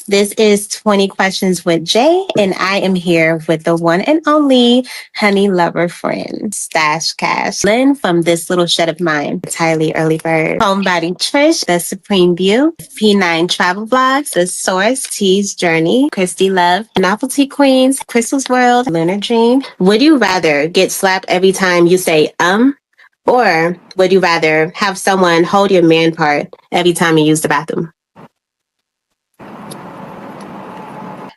This is 20 Questions with Jay, and I am here with the one and only honey lover friend, Stash Cash, Lynn from This Little Shed of Mine, Tylee Early Bird, Homebody Trish, The Supreme View, P9 Travel Vlogs, The Source, T's Journey, Christy Love, Novelty Queens, Crystal's World, Lunar Dream. Would you rather get slapped every time you say, or would you rather have someone hold your man part every time you use the bathroom?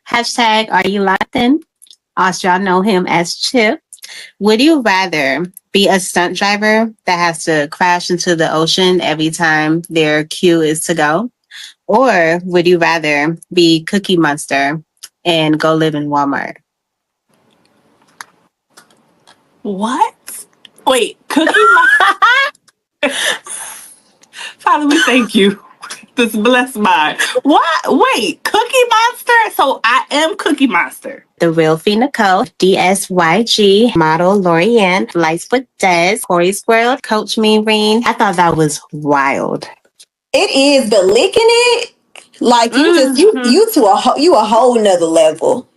Hashtag are you locked in? Also, y'all know him as Chip. Would you rather be a stunt driver that has to crash into the ocean every time their cue is to go? Or would you rather be Cookie Monster and go live in Walmart? What? Wait, Cookie Monster? Father, we thank you. This blessed mind. What? Wait, Cookie Monster? So I am Cookie Monster. The Real Fee Nicole, DSYG, model Lorianne, Lights with Des, Corey's World, Coach Me Reen. I thought that was wild. It is, but licking it, like you to a whole nother level.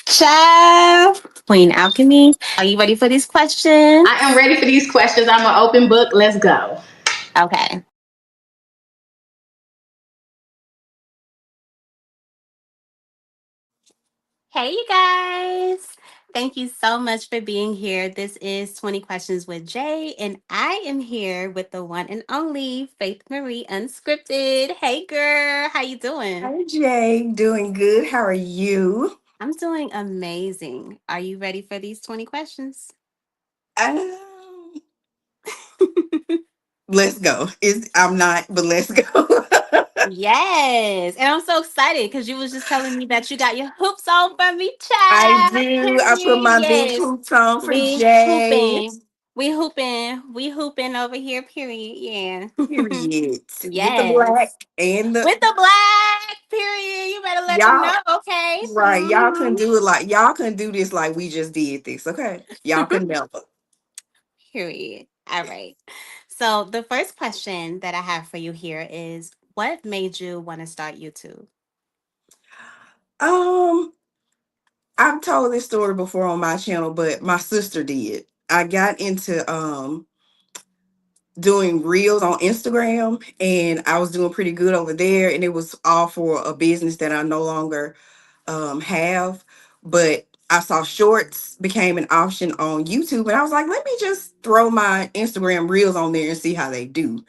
Child. Queen Alchemy, are you ready for these questions? I am ready for these questions. I'm an open book. Let's go. Okay. Hey, you guys. Thank you so much for being here. This is 20 Questions with Jay, and I am here with the one and only Faith Marie Unscripted. Hey, girl. How you doing? Hey Jay, doing good. How are you? I'm doing amazing. Are you ready for these 20 questions? Um, let's go. I'm not, but let's go. Yes. And I'm so excited because you was just telling me that you got your hoops on for me, I child. do. I put Period. my big Yes. hoops on for We Jay. hooping. We hooping. We hooping over here, period. Yeah. Period. With the Yes. black and the With the black, period. You better let them y'all. know, okay? Right. Y'all couldn't do it like y'all couldn't do this like we just did this. Okay. Y'all could never. Period. All right. So the first question that I have for you here is what made you want to start YouTube? Um, I've told this story before on my channel, but my sister did. I got into doing reels on Instagram and I was doing pretty good over there, and it was all for a business that I no longer have. But I saw shorts became an option on YouTube, and I was like, let me just throw my Instagram reels on there and see how they do.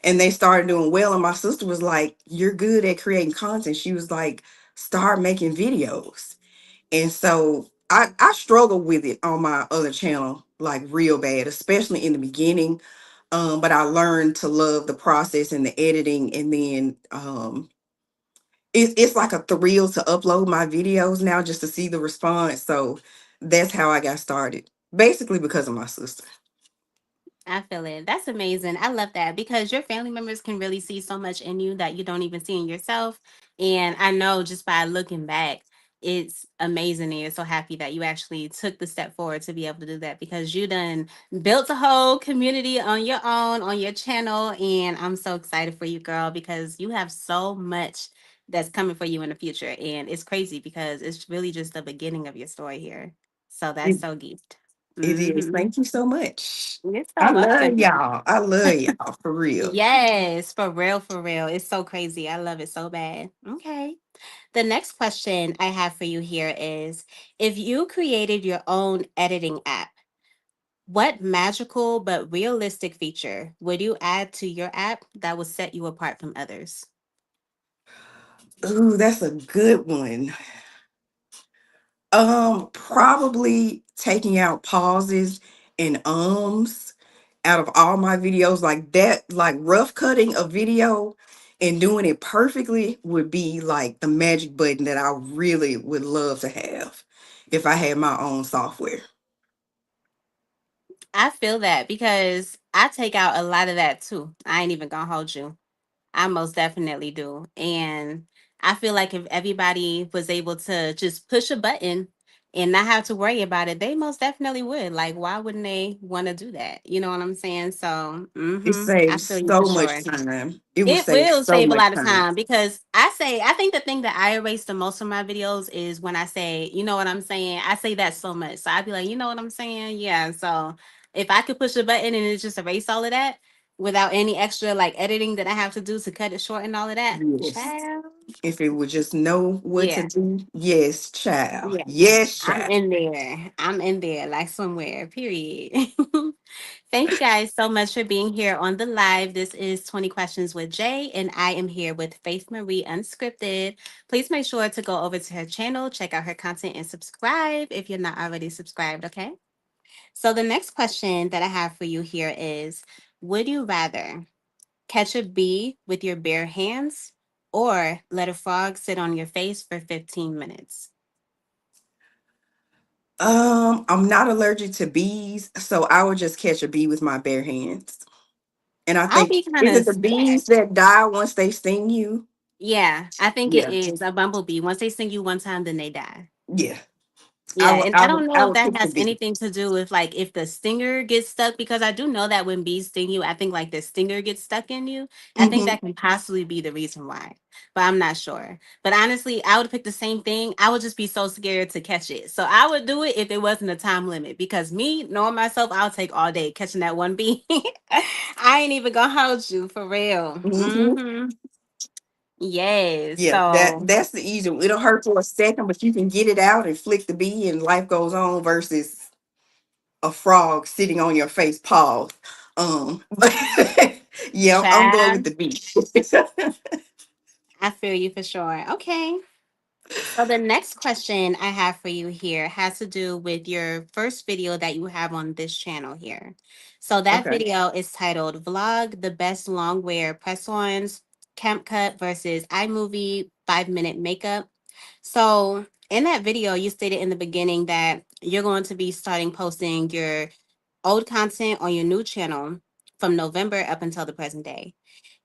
And they started doing well. And my sister was like, you're good at creating content. She was like, start making videos. And so I struggled with it on my other channel like real bad, especially in the beginning. But I learned to love the process and the editing, and then it's like a thrill to upload my videos now just to see the response. So that's how I got started, basically because of my sister. I feel it. That's amazing. I love that because your family members can really see so much in you that you don't even see in yourself. And I know just by looking back, it's amazing. And you're so happy that you actually took the step forward to be able to do that because you done built a whole community on your own, on your channel. And I'm so excited for you, girl, because you have so much that's coming for you in the future. And it's crazy because it's really just the beginning of your story here. So that's It, so geeked. it is. Hmm. Thank you so much. You're so I love welcome. y'all. I love y'all for real. Yes, for real, for real. It's so crazy. I love it so bad. Okay. The next question I have for you here is if you created your own editing app, what magical but realistic feature would you add to your app that would set you apart from others? Ooh, that's a good one. Probably taking out pauses and out of all my videos, like that, like rough cutting a video and doing it perfectly would be like the magic button that I really would love to have if I had my own software. I feel that because I take out a lot of that too. I ain't even gonna hold you. I most definitely do. And I feel like if everybody was able to just push a button and not have to worry about it, they most definitely would. Like, why wouldn't they want to do that? You know what I'm saying? So, It I saves feel you for so much sure. time. It will It save will so save a much lot of time. time because I think the thing that I erase the most from my videos is when I say, you know what I'm saying? I say that so much. So I'd be like, you know what I'm saying? Yeah. So if I could push a button and it just erase all of that without any extra like editing that I have to do to cut it short and all of that, Yes. child. If it would just know what to Yeah. do. Yes, child. Yeah. Yes, I'm child. in there. I'm in there like somewhere, period. Thank you guys so much for being here on the live. This is 20 Questions with Jay, and I am here with Faith Marie Unscripted. Please make sure to go over to her channel, check out her content, and subscribe if you're not already subscribed, okay? So, the next question that I have for you here is: would you rather catch a bee with your bare hands or let a frog sit on your face for 15 minutes? I'm not allergic to bees, so I would just catch a bee with my bare hands. And I I'll think, be kind is of it the scared. bees that die once they sting you? Yeah, I think it Yeah. is a bumblebee. Once they sting you one time, then they die. Yeah. I Yeah, would and I I would don't know I if would that pick the has bee. anything to do with like if the stinger gets stuck, because I do know that when bees sting you, I think like the stinger gets stuck in you. I think Hmm. that can possibly be the reason why, but I'm not sure. But honestly, I would pick the same thing. I would just be so scared to catch it. So I would do it if it wasn't a time limit because me, knowing myself, I'll take all day catching that one bee. I ain't even gonna hold you for real. Hmm. Yes. Yeah, So that's the easy one. It'll hurt for a second, but you can get it out and flick the bee and life goes on versus a frog sitting on your face paw. But yeah, I'm going with child, the bee. I feel you for sure. Okay. So the next question I have for you here has to do with your first video that you have on this channel here. So that Okay. video is titled Vlog the Best Long Wear Press-Ons Camp Cut versus iMovie 5-minute makeup. So in that video, you stated in the beginning that you're going to be starting posting your old content on your new channel from November up until the present day.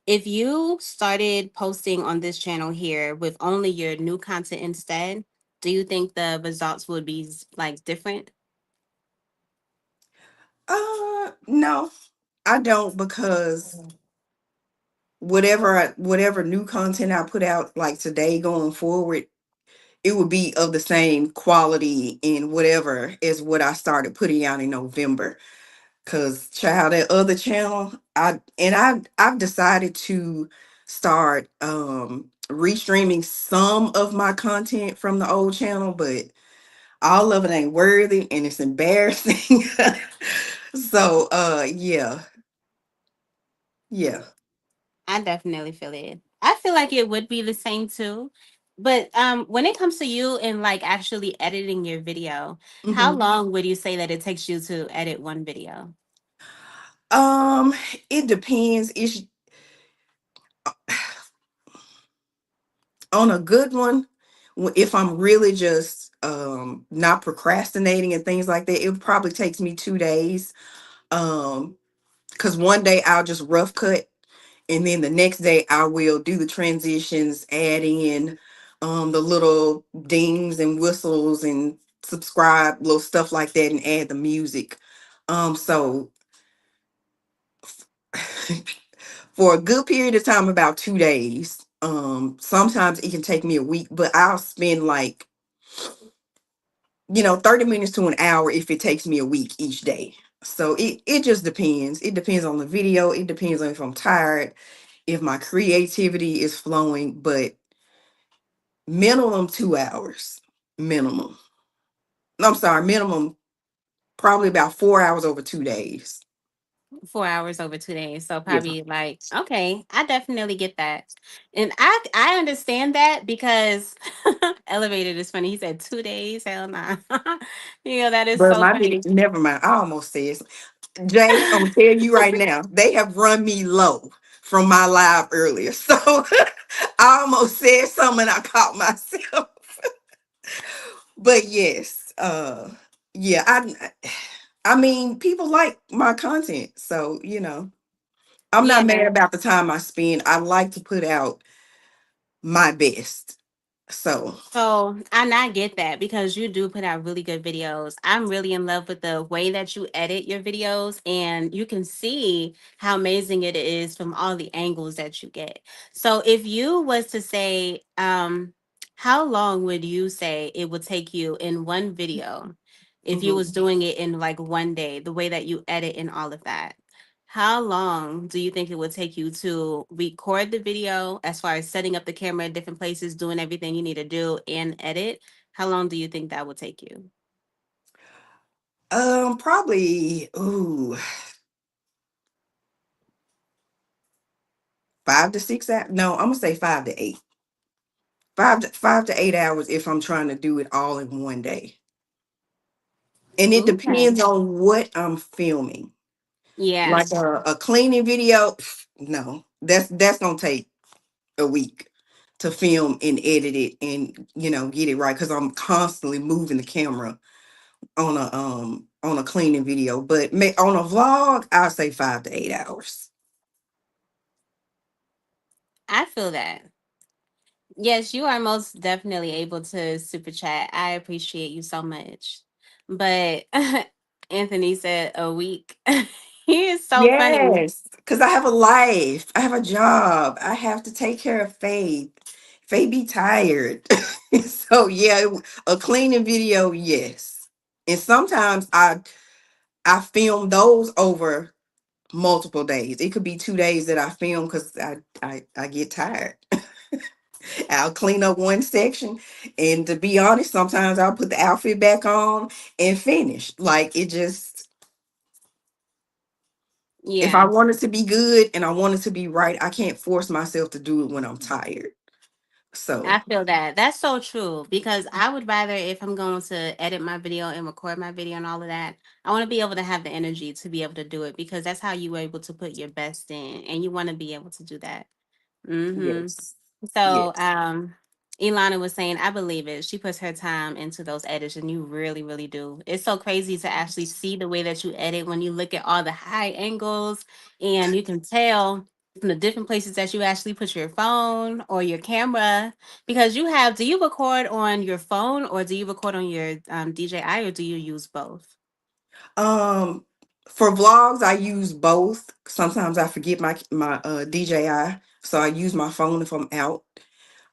If you started posting on this channel here with only your new content instead, do you think the results would be like different? No, I don't, because whatever new content I put out like today going forward, it would be of the same quality and whatever as what I started putting out in November. Cause child, that other channel, I've decided to start restreaming some of my content from the old channel, but all of it ain't worthy and it's embarrassing. So yeah, yeah. I definitely feel it. I feel like it would be the same too. But when it comes to you and like actually editing your video, how Hmm. long would you say that it takes you to edit one video? Um, it depends. It's on a good one. If I'm really just not procrastinating and things like that, it probably takes me 2 days. Um, because one day I'll just rough cut, and then the next day I will do the transitions, add in the little dings and whistles and subscribe little stuff like that, and add the music. So for a good period of time, about 2 days. Sometimes it can take me a week, but I'll spend like 30 minutes to an hour if it takes me a week each day. So it just depends. It depends on the video. It depends on if I'm tired, if my creativity is flowing, but minimum 2 hours. Minimum. I'm sorry, minimum probably about 4 hours over 2 days. 4 hours over 2 days. So Yeah. probably like, okay, I definitely get that. And I understand that because elevated is funny. He said 2 days. Hell nah. That is But so my funny. never mind. I almost said Jay, I'm gonna tell you right now, they have run me low from my live earlier. So I almost said something and I caught myself. But yes, yeah, I mean, people like my content. So, I'm not mad Yeah. about the time I spend. I like to put out my best. So And I get that because you do put out really good videos. I'm really in love with the way that you edit your videos, and you can see how amazing it is from all the angles that you get. So if you was to say, how long would you say it would take you in one video if you mhm. was doing it in like one day, the way that you edit and all of that? How long do you think it would take you to record the video as far as setting up the camera in different places, doing everything you need to do and edit? How long do you think that would take you? Probably 5 to 6 hours. No, I'm gonna say 5 to 8. 5 to 8 hours if I'm trying to do it all in one day. And it Okay. depends on what I'm filming. Yeah, Like a cleaning video, no, that's gonna take a week to film and edit it and get it right because I'm constantly moving the camera on a cleaning video. But on a vlog, I'll say 5 to 8 hours. I feel that. Yes, you are most definitely able to super chat. I appreciate you so much. But Anthony said a week. He is so funny. Yes, because I have a life. I have a job. I have to take care of Faith. Faith be tired. So yeah, a cleaning video, yes. And sometimes I film those over multiple days. It could be 2 days that I film because I get tired. I'll clean up one section, and to be honest, sometimes I'll put the outfit back on and finish. Like it just, if I Yeah. want it to be good and I want it to be right, I can't force myself to do it when I'm tired. So I feel that. That's so true because I would rather, if I'm going to edit my video and record my video and all of that, I want to be able to have the energy to be able to do it because that's how you were able to put your best in, and you want to be able to do that. Mm-hmm. yes, So, yes. Ilana was saying, I believe it. She puts her time into those edits, and you really, really do. It's so crazy to actually see the way that you edit when you look at all the high angles, and you can tell from the different places that you actually put your phone or your camera. Because you have, do you record on your phone or do you record on your DJI, or do you use both? Um, for vlogs, I use both. Sometimes I forget my DJI, so I use my phone if I'm out.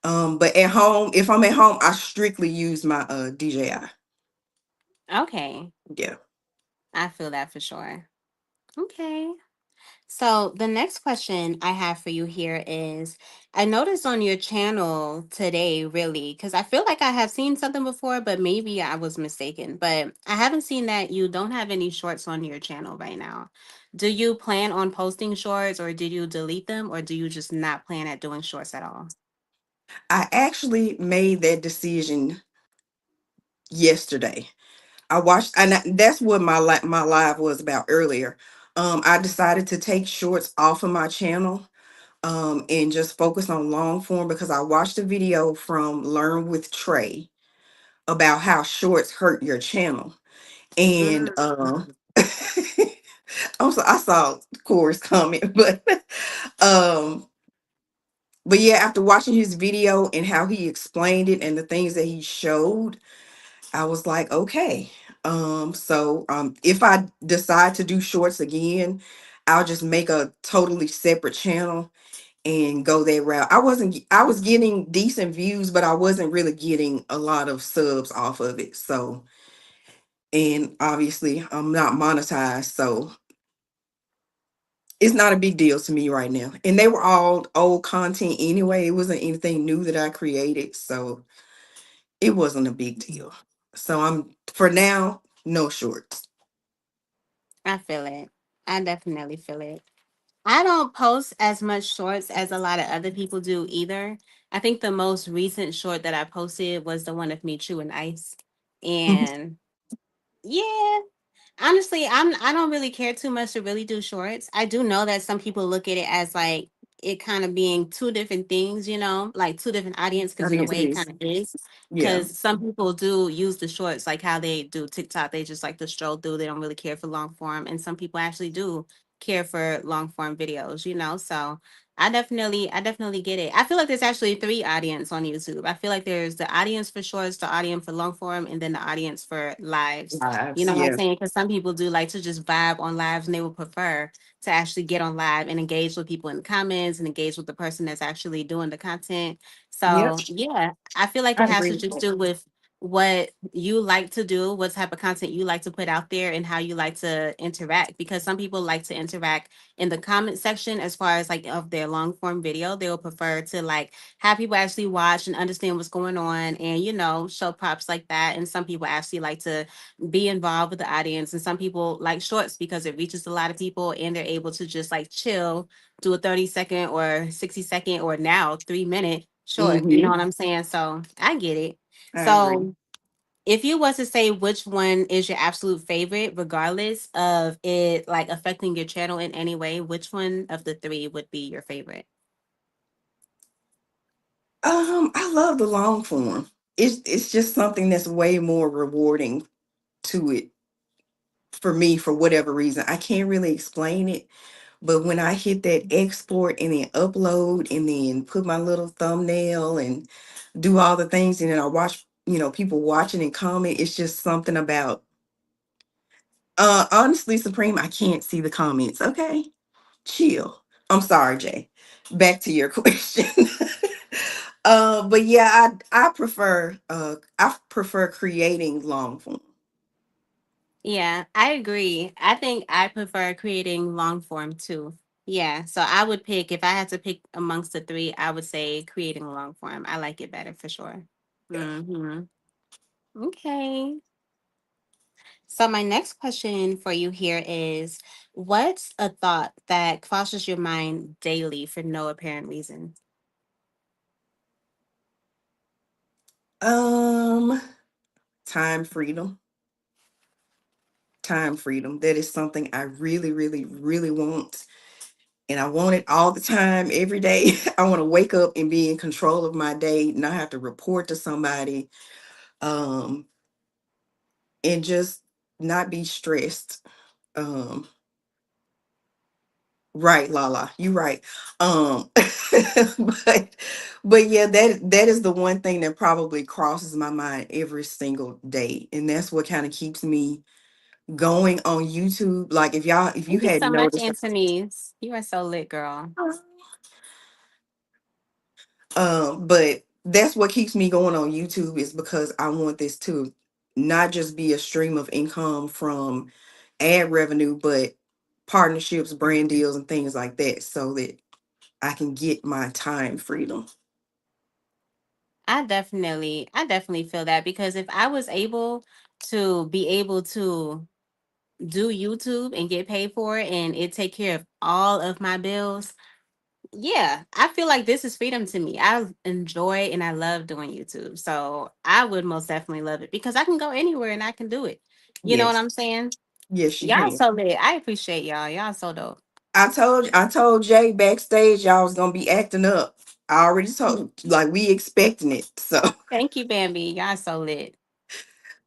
But at home, if I'm at home, I strictly use my DJI. Okay, Yeah. I feel that for sure. Okay. So the next question I have for you here is, I noticed on your channel today, really, because I feel like I have seen something before, but maybe I was mistaken. But I haven't seen that you don't have any shorts on your channel right now. Do you plan on posting shorts, or did you delete them, or do you just not plan at doing shorts at all? I actually made that decision yesterday. I watched, and that's what my live was about earlier. I decided to take shorts off of my channel, and just focus on long form because I watched a video from Learn with Trey about how shorts hurt your channel, and Mm. I saw Corey's comment, um, but yeah, after watching his video and how he explained it and the things that he showed, I was like, okay. If I decide to do shorts again, I'll just make a totally separate channel and go that route. I was getting decent views, but I wasn't really getting a lot of subs off of it. So, and obviously I'm not monetized, so it's not a big deal to me right now. And they were all old content anyway. It wasn't anything new that I created, so it wasn't a big deal. So I'm, for now, no shorts. I feel it. I definitely feel it. I don't post as much shorts as a lot of other people do either. I think the most recent short that I posted was the one of me chewing ice. And yeah, honestly, I don't really care too much to really do shorts. I do know that some people look at it as like it kind of being two different things, like two different audience, I because in mean, a it way it is. kind of is. Yeah. Because some people do use the shorts like how they do TikTok. They just like to stroll through. They don't really care for long form. And some people actually do care for long form videos, you know? So I definitely get it. I feel like there's actually three audience on YouTube. I feel like there's the audience for shorts, the audience for long form, and then the audience for lives. You Lives, know what I'm yeah. saying? Because some people do like to just vibe on lives and they would prefer to actually get on live and engage with people in the comments and engage with the person that's actually doing the content. Yep, So yeah, I feel like I it has agree to with just that. do with what you like to do, what type of content you like to put out there, and how you like to interact. Because some people like to interact in the comment section as far as like of their long form video. They will prefer to like have people actually watch and understand what's going on and, you know, show props like that. And some people actually like to be involved with the audience. And some people like shorts because it reaches a lot of people and they're able to just like chill, do a 30-second or 60-second or now 3 minute short. You know Hmm. what I'm saying? So I get it. I agree. So if you was to say which one is your absolute favorite, regardless of it like affecting your channel in any way, which one of the three would be your favorite? I love the long form. It's just something that's way more rewarding to it for me for whatever reason. I can't really explain it, but when I hit that export and then upload and then put my little thumbnail and do all the things and then I watch, people watching and comment, it's just something about honestly, Supreme, I can't see the comments. Okay. Chill. I'm sorry, Jay. Back to your question. But yeah, I prefer creating long form. Yeah, I agree. I think I prefer creating long form too. Yeah, so I would pick if I had to pick amongst the three, I would say creating long form. I like it better for sure. Hmm. Okay. So my next question for you here is, what's a thought that crosses your mind daily for no apparent reason? Um, time freedom. Time freedom. That is something I really, really, really want. And I want it all the time, every day. I want to wake up and be in control of my day, not have to report to somebody, um, and just not be stressed. Um, right, Lala, you right. Um, but yeah, that is the one thing that probably crosses my mind every single day, and that's what kind of keeps me going on YouTube. Like if you Thank you had so much, noticed. Anthony's. You are so lit, girl. But that's what keeps me going on YouTube is because I want this to not just be a stream of income from ad revenue, but partnerships, brand deals, and things like that, so that I can get my time freedom. I definitely feel that because if I was able to be able to do YouTube and get paid for it and it take care of all of my bills, yeah, I feel like this is freedom to me. I enjoy and I love doing YouTube. So I would most definitely love it because I can go anywhere and I can do it. You know what Yes, I'm saying? yes, you Y'all can. so lit. I appreciate y'all. Y'all so dope. I told Jay backstage y'all was gonna be acting up. I already told, like, we expecting it. So Thank you, Bambi. Y'all so lit.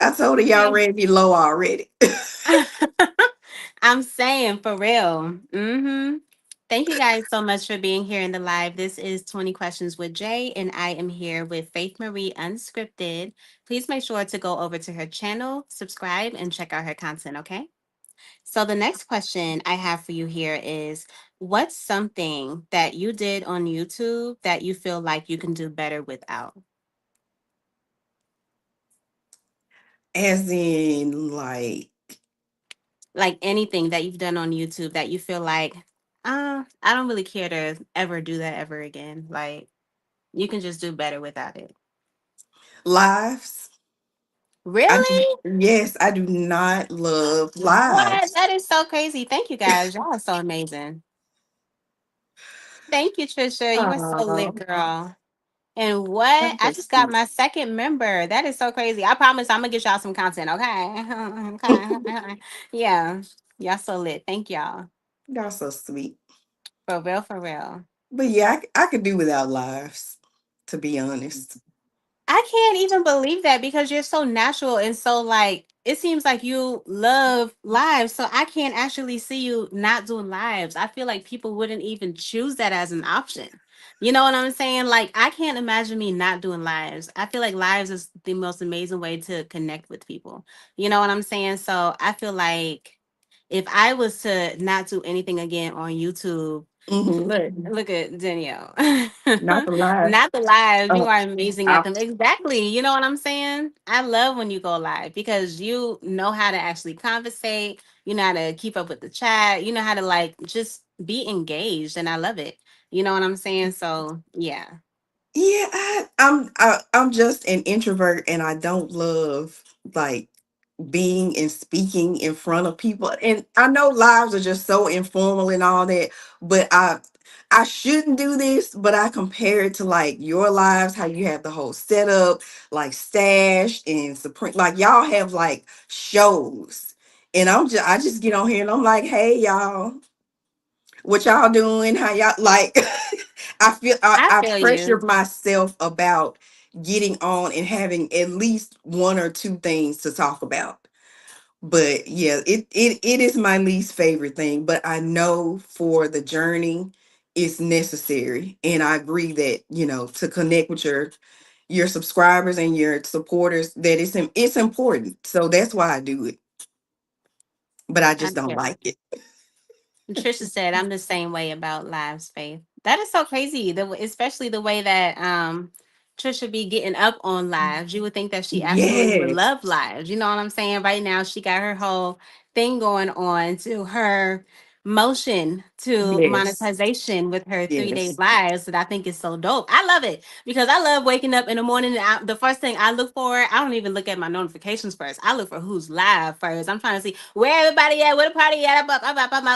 I told her y'all Okay. ready to be low already. I'm saying for real. Mm-hmm. Thank you guys so much for being here in the live. This is 20 Questions with Jay, and I am here with Faith Marie Unscripted. Please make sure to go over to her channel, subscribe, and check out her content, okay? So, the next question I have for you here is, what's something that you did on YouTube that you feel like you can do better without? As in, like, Like anything that you've done on YouTube that you feel like, I don't really care to ever do that ever again. Like, you can just do better without it. lives. Really? Yes, I do not love What? lives. That is so crazy. Thank you guys. Y'all are so amazing. Thank you, Trisha. You are so lit, Oh, girl. And what? I that's just got sweet. my second member. That is so crazy. I promise I'm gonna get y'all some content, okay? Okay. Yeah. Y'all so lit. Thank y'all. Y'all so sweet. For real, for real. But yeah, I could do without lives, to be honest. I can't even believe that because you're so natural and so like it seems like you love lives. So I can't actually see you not doing lives. I feel like people wouldn't even choose that as an option. You know what I'm saying? Like I can't imagine me not doing lives. I feel like lives is the most amazing way to connect with people. You know what I'm saying? So I feel like if I was to not do anything again on YouTube, Hmm. look at Danielle. Not the live. Not the live. You Oh, are amazing at I, them. Exactly. You know what I'm saying? I love when you go live because you know how to actually conversate. You know how to keep up with the chat. You know how to like just be engaged, and I love it. You know what I'm saying? So yeah, yeah, I'm just an introvert, and I don't love like being and speaking in front of people. And I know lives are just so informal and all that, but I shouldn't do this, but I compare it to like your lives, how you have the whole setup, like Stash and Supreme, like y'all have like shows. And I just get on here and I'm like, hey y'all, what y'all doing? How y'all like I feel I I feel pressure you. myself about getting on and having at least one or two things to talk about. But yeah, it is my least favorite thing. But I know for the journey, it's necessary. And I agree that, to connect with your subscribers and your supporters, that it's important. So that's why I do it. But I I just don't feel like it. it. Trisha said, "I'm the same way about lives, Faith." That is so crazy. Especially the way that Trisha be getting up on lives. You would think that she absolutely would Yes. love lives. You know what I'm saying? Right now, she got her whole thing going on to her motion to Yes. monetization with her 3 day Yes. lives that I think is so dope. I love it because I love waking up in the morning. And the first thing I look for, I don't even look at my notifications first. I look for who's live first. I'm trying to see where everybody at, where the party at,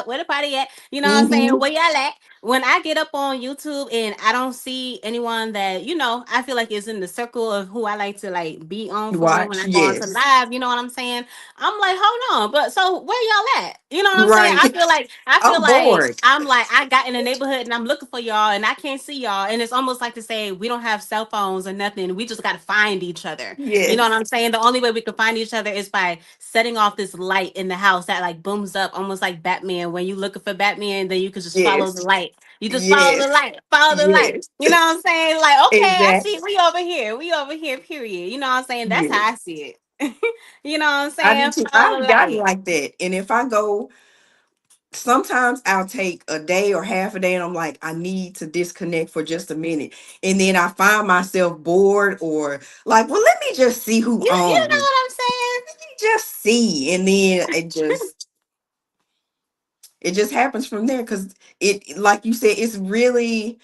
where the party at. You know what I'm saying? Mm-hmm. Where y'all at? When I get up on YouTube and I don't see anyone that, I feel like is in the circle of who I like to like be on for real when Watch. I go on to Yes. live, you know what I'm saying? I'm like, hold on, but so where y'all at? You know what I'm saying? Right. I feel I'm like bored. I'm like I got in the neighborhood and I'm looking for y'all and I can't see y'all. And it's almost like to say we don't have cell phones or nothing. We just gotta find each other. You know what Yes. I'm saying? The only way we can find each other is by setting off this light in the house that like booms up almost like Batman. When you looking for Batman, then you can just follow the Yes. light. You just follow the Yes. light, follow the light. Yes. You know what I'm saying? Like, okay, I see Exactly. we over here. We over here, period. You know what I'm saying? That's how I Yes. see it. You know what I'm I do saying? too. Follow the I've gotten light. like that. And if I go, sometimes I'll take a day or half a day and I'm like, I need to disconnect for just a minute. And then I find myself bored or like, well, let me just see who You on. know Let what I'm saying? me just see. And then it just happens from there because it, like you said, it's really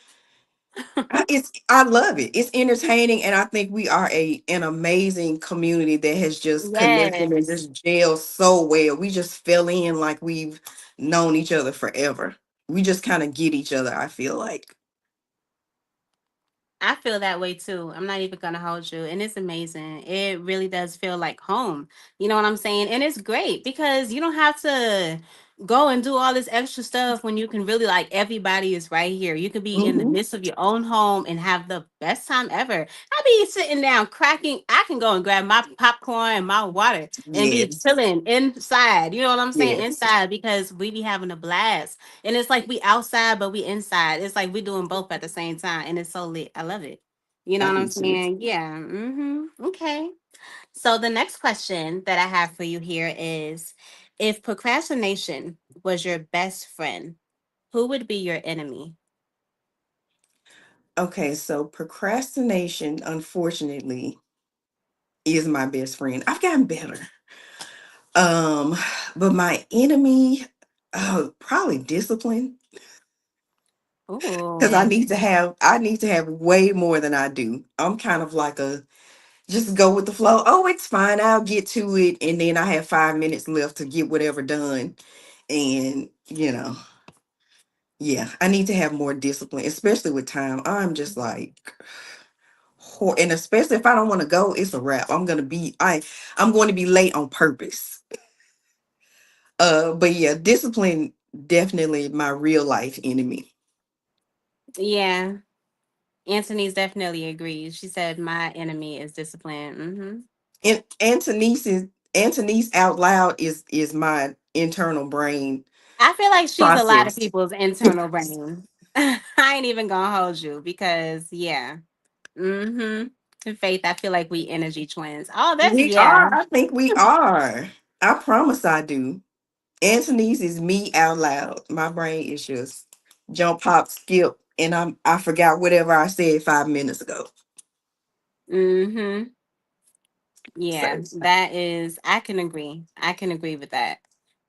I love it. It's entertaining, and I think we are an amazing community that has just connected and Yes. just gelled so well. We just fell in like we've known each other forever. We just kind of get each other, I feel like. I feel that way too. I'm not even gonna hold you. And it's amazing. It really does feel like home. You know what I'm saying? And it's great because you don't have to go and do all this extra stuff when you can really like everybody is right here. You can be in the Hmm. midst of your own home and have the best time ever. I be sitting down cracking. I can go and grab my popcorn and my water and be Yes, chilling inside. You know what I'm saying? yes, Inside because we be having a blast. And it's like we outside, but we inside. It's like we doing both at the same time. And it's so lit. I love it. You know I what do I'm too. saying? Yeah. Okay. So the next question that I have for you here is if procrastination was your best friend, who would be your enemy? Okay, so procrastination, unfortunately, is my best friend. I've gotten better. Um, but my enemy, probably discipline. Because Oh, I need to have way more than I do. I'm kind of like a just go with the flow. Oh, it's fine. I'll get to it. And then I have 5 minutes left to get whatever done. And, yeah, I need to have more discipline, especially with time. I'm just like, and especially if I don't want to go, it's a wrap. I'm going to be late on purpose. But yeah, discipline definitely my real life enemy. yeah. Anthony's definitely agrees. She said, "My enemy is discipline." Mm-hmm. And Antonice out loud is my internal brain I feel like she's a lot of process. people's internal brain. I ain't even gonna hold you because, yeah. Mm-hmm. Faith, I feel like we energy twins. Oh, that's We yeah. are. I think we are. I promise I do. Antonice is me out loud. My brain is just jump, hop, skip, and I forgot whatever I said 5 minutes ago. Mm-hmm. Yeah, So that is. I can agree. I can agree with that.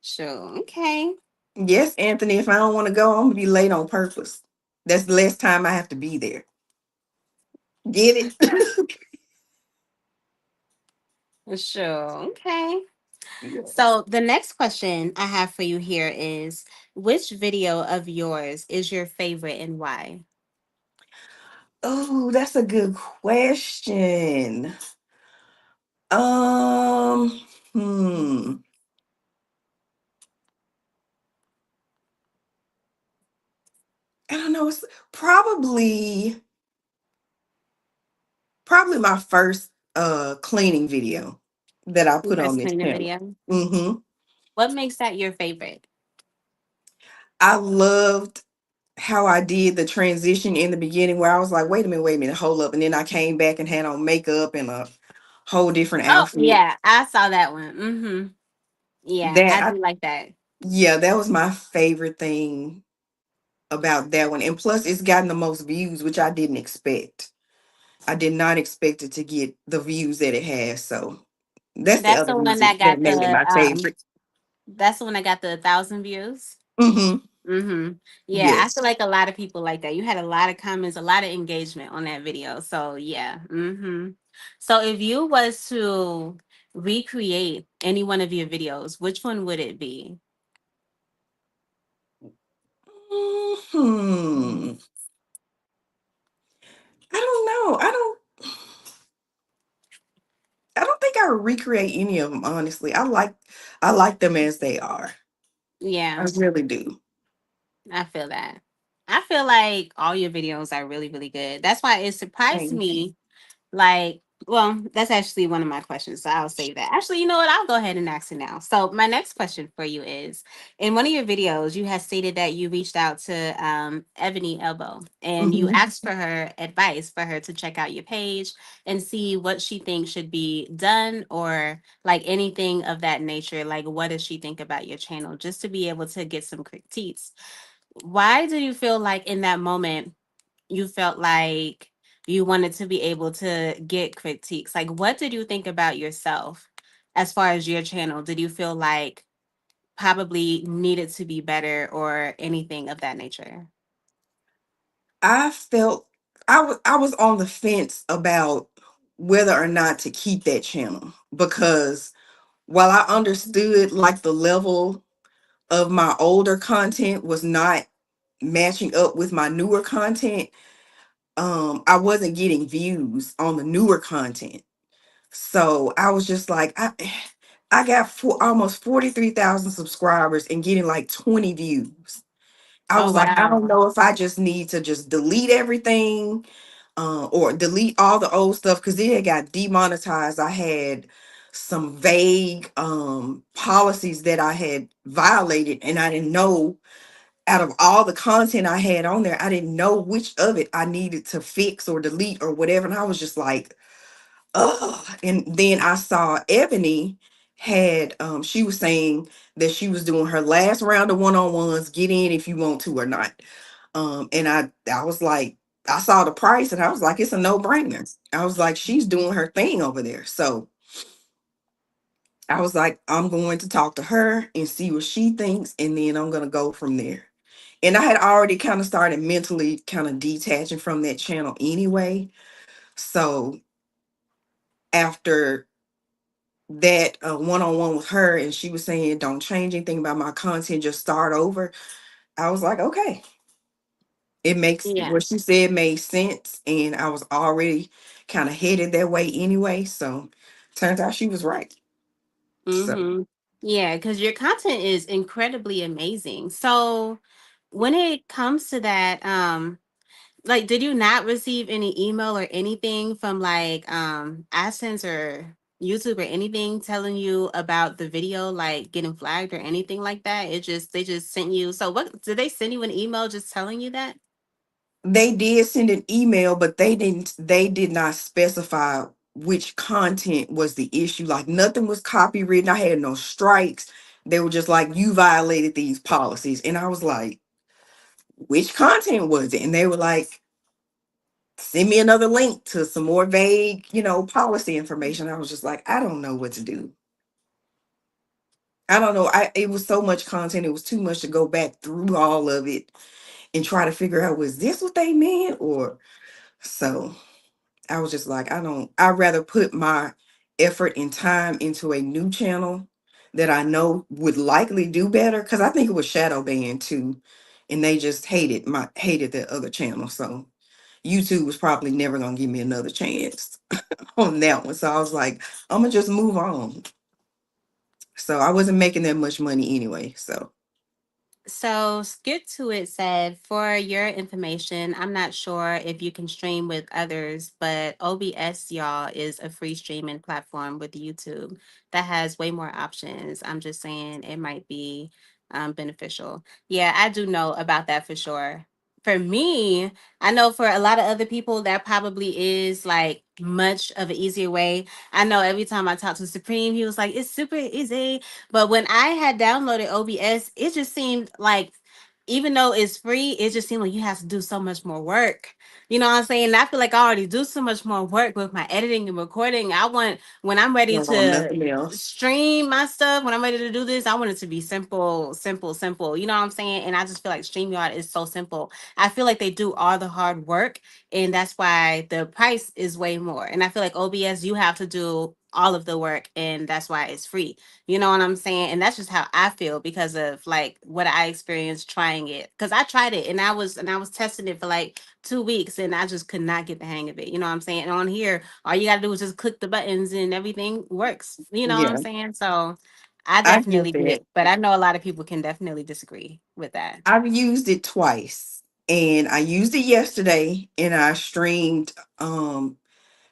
Sure. Okay. yes, Anthony, if I don't want to go, I'm gonna be late on purpose. That's the less time I have to be there. Get it? Sure. Okay. Yes. So the next question I have for you here is, which video of yours is your favorite and why? Oh, that's a good question. Um, hmm. I don't know. It's probably my first cleaning video that I Your put on first this cleaning channel. video. Hmm. What makes that your favorite? I loved how I did the transition in the beginning where I was like, wait a minute, hold up. And then I came back and had on makeup and a whole different Oh outfit. yeah, I saw that one. Mm-hmm. Yeah, That I I do like that. Yeah, that was my favorite thing about that one. And plus it's gotten the most views, which I didn't expect. I did not expect it to get the views that it has. So that's the That's other the one reason that that got made it the my favorite. that's the one that got the 1,000 views. Hmm. Mm-hmm. Yeah, I feel Yes. like a lot of people like that. You had a lot of comments, a lot of engagement on that video. So yeah. Mm-hmm. So if you was to recreate any one of your videos, which one would it be? Hmm. I don't know. I don't think I would recreate any of them, honestly. I like them as they are. I Yeah, really do. I feel that. I feel like all your videos are really, really good. That's why it surprised Thank you. me. Like, well, that's actually one of my questions. So I'll save that. Actually, you know what? I'll go ahead and ask it now. So my next question for you is, in one of your videos, you had stated that you reached out to Ebony Elbow and you Mhm. asked for her advice for her to check out your page and see what she thinks should be done or like anything of that nature. Like, what does she think about your channel? Just to be able to get some critiques. Why do you feel like in that moment you felt like you wanted to be able to get critiques? Like, what did you think about yourself as far as your channel? Did you feel like probably needed to be better or anything of that nature? I felt I was on the fence about whether or not to keep that channel because while I understood like the level of my older content was not matching up with my newer content, I wasn't getting views on the newer content. So I was just like, I got almost 43,000 subscribers and getting like 20 views. I Oh, was like, I don't wow. know if I just need to just delete everything, or delete all the old stuff because it had got demonetized. I had some vague policies that I had violated, and I didn't know out of all the content I had on there, I didn't know which of it I needed to fix or delete or whatever. And I was just like, ugh. And then I saw Ebony had she was saying that she was doing her last round of one-on-ones, get in if you want to or not. And I was like, I saw the price and I was like, it's a no-brainer. I was like, she's doing her thing over there. So I was like, I'm going to talk to her and see what she thinks, and then I'm gonna go from there. And I had already kind of started mentally kind of detaching from that channel anyway. So after that one-on-one with her and she was saying don't change anything about my content, just start over, I was like, okay, it makes Yeah. what she said made sense, and I was already kind of headed that way anyway. So turns out she was right. So Mm-hmm. Yeah, because your content is incredibly amazing. So when it comes to that, Like, did you not receive any email or anything from like AdSense or YouTube or anything telling you about the video like getting flagged or anything like that? They just sent you. So what did they send you an email just telling you that? They did send an email, but they did not specify which content was the issue. Like nothing was copywritten. I had no strikes. They were just like, you violated these policies. And I was like, which content was it? And they were like, send me another link to some more vague, policy information. I was just like, I don't know what to do. I don't know. It was so much content. It was too much to go back through all of it and try to figure out, was this what they meant? Or so I was just like, I'd rather put my effort and time into a new channel that I know would likely do better. Cause I think it was shadow banned too. And they just hated the other channel. So YouTube was probably never gonna give me another chance on that one. So I was like, I'm gonna just move on. So I wasn't making that much money anyway. So So Skip to It said, for your information, I'm not sure if you can stream with others, but OBS, y'all, is a free streaming platform with YouTube that has way more options. I'm just saying it might be beneficial. Yeah, I do know about that for sure. For me, I know for a lot of other people, that probably is like much of an easier way. I know every time I talk to Supreme, he was like, it's super easy. But when I had downloaded OBS, it just seemed like, even though it's free, it just seemed like you have to do so much more work. You know what I'm saying? I feel like I already do so much more work with my editing and recording. I want, when I'm ready no, to nothing else. stream my stuff, when I'm ready to do this, I want it to be simple, simple, simple. You know what I'm saying? And I just feel like StreamYard is so simple. I feel like they do all the hard work, and that's why the price is way more. And I feel like OBS, you have to do all of the work, and that's why it's free. You know what I'm saying? And that's just how I feel because of like what I experienced trying it. Because I tried it, and I was testing it for like 2 weeks, and I just could not get the hang of it. You know what I'm saying? And on here, all you gotta do is just click the buttons and everything works. You know what I'm Yeah, saying? So I I get definitely get that. it. But I know a lot of people can definitely disagree with that. I've used it twice. And I used it yesterday and I streamed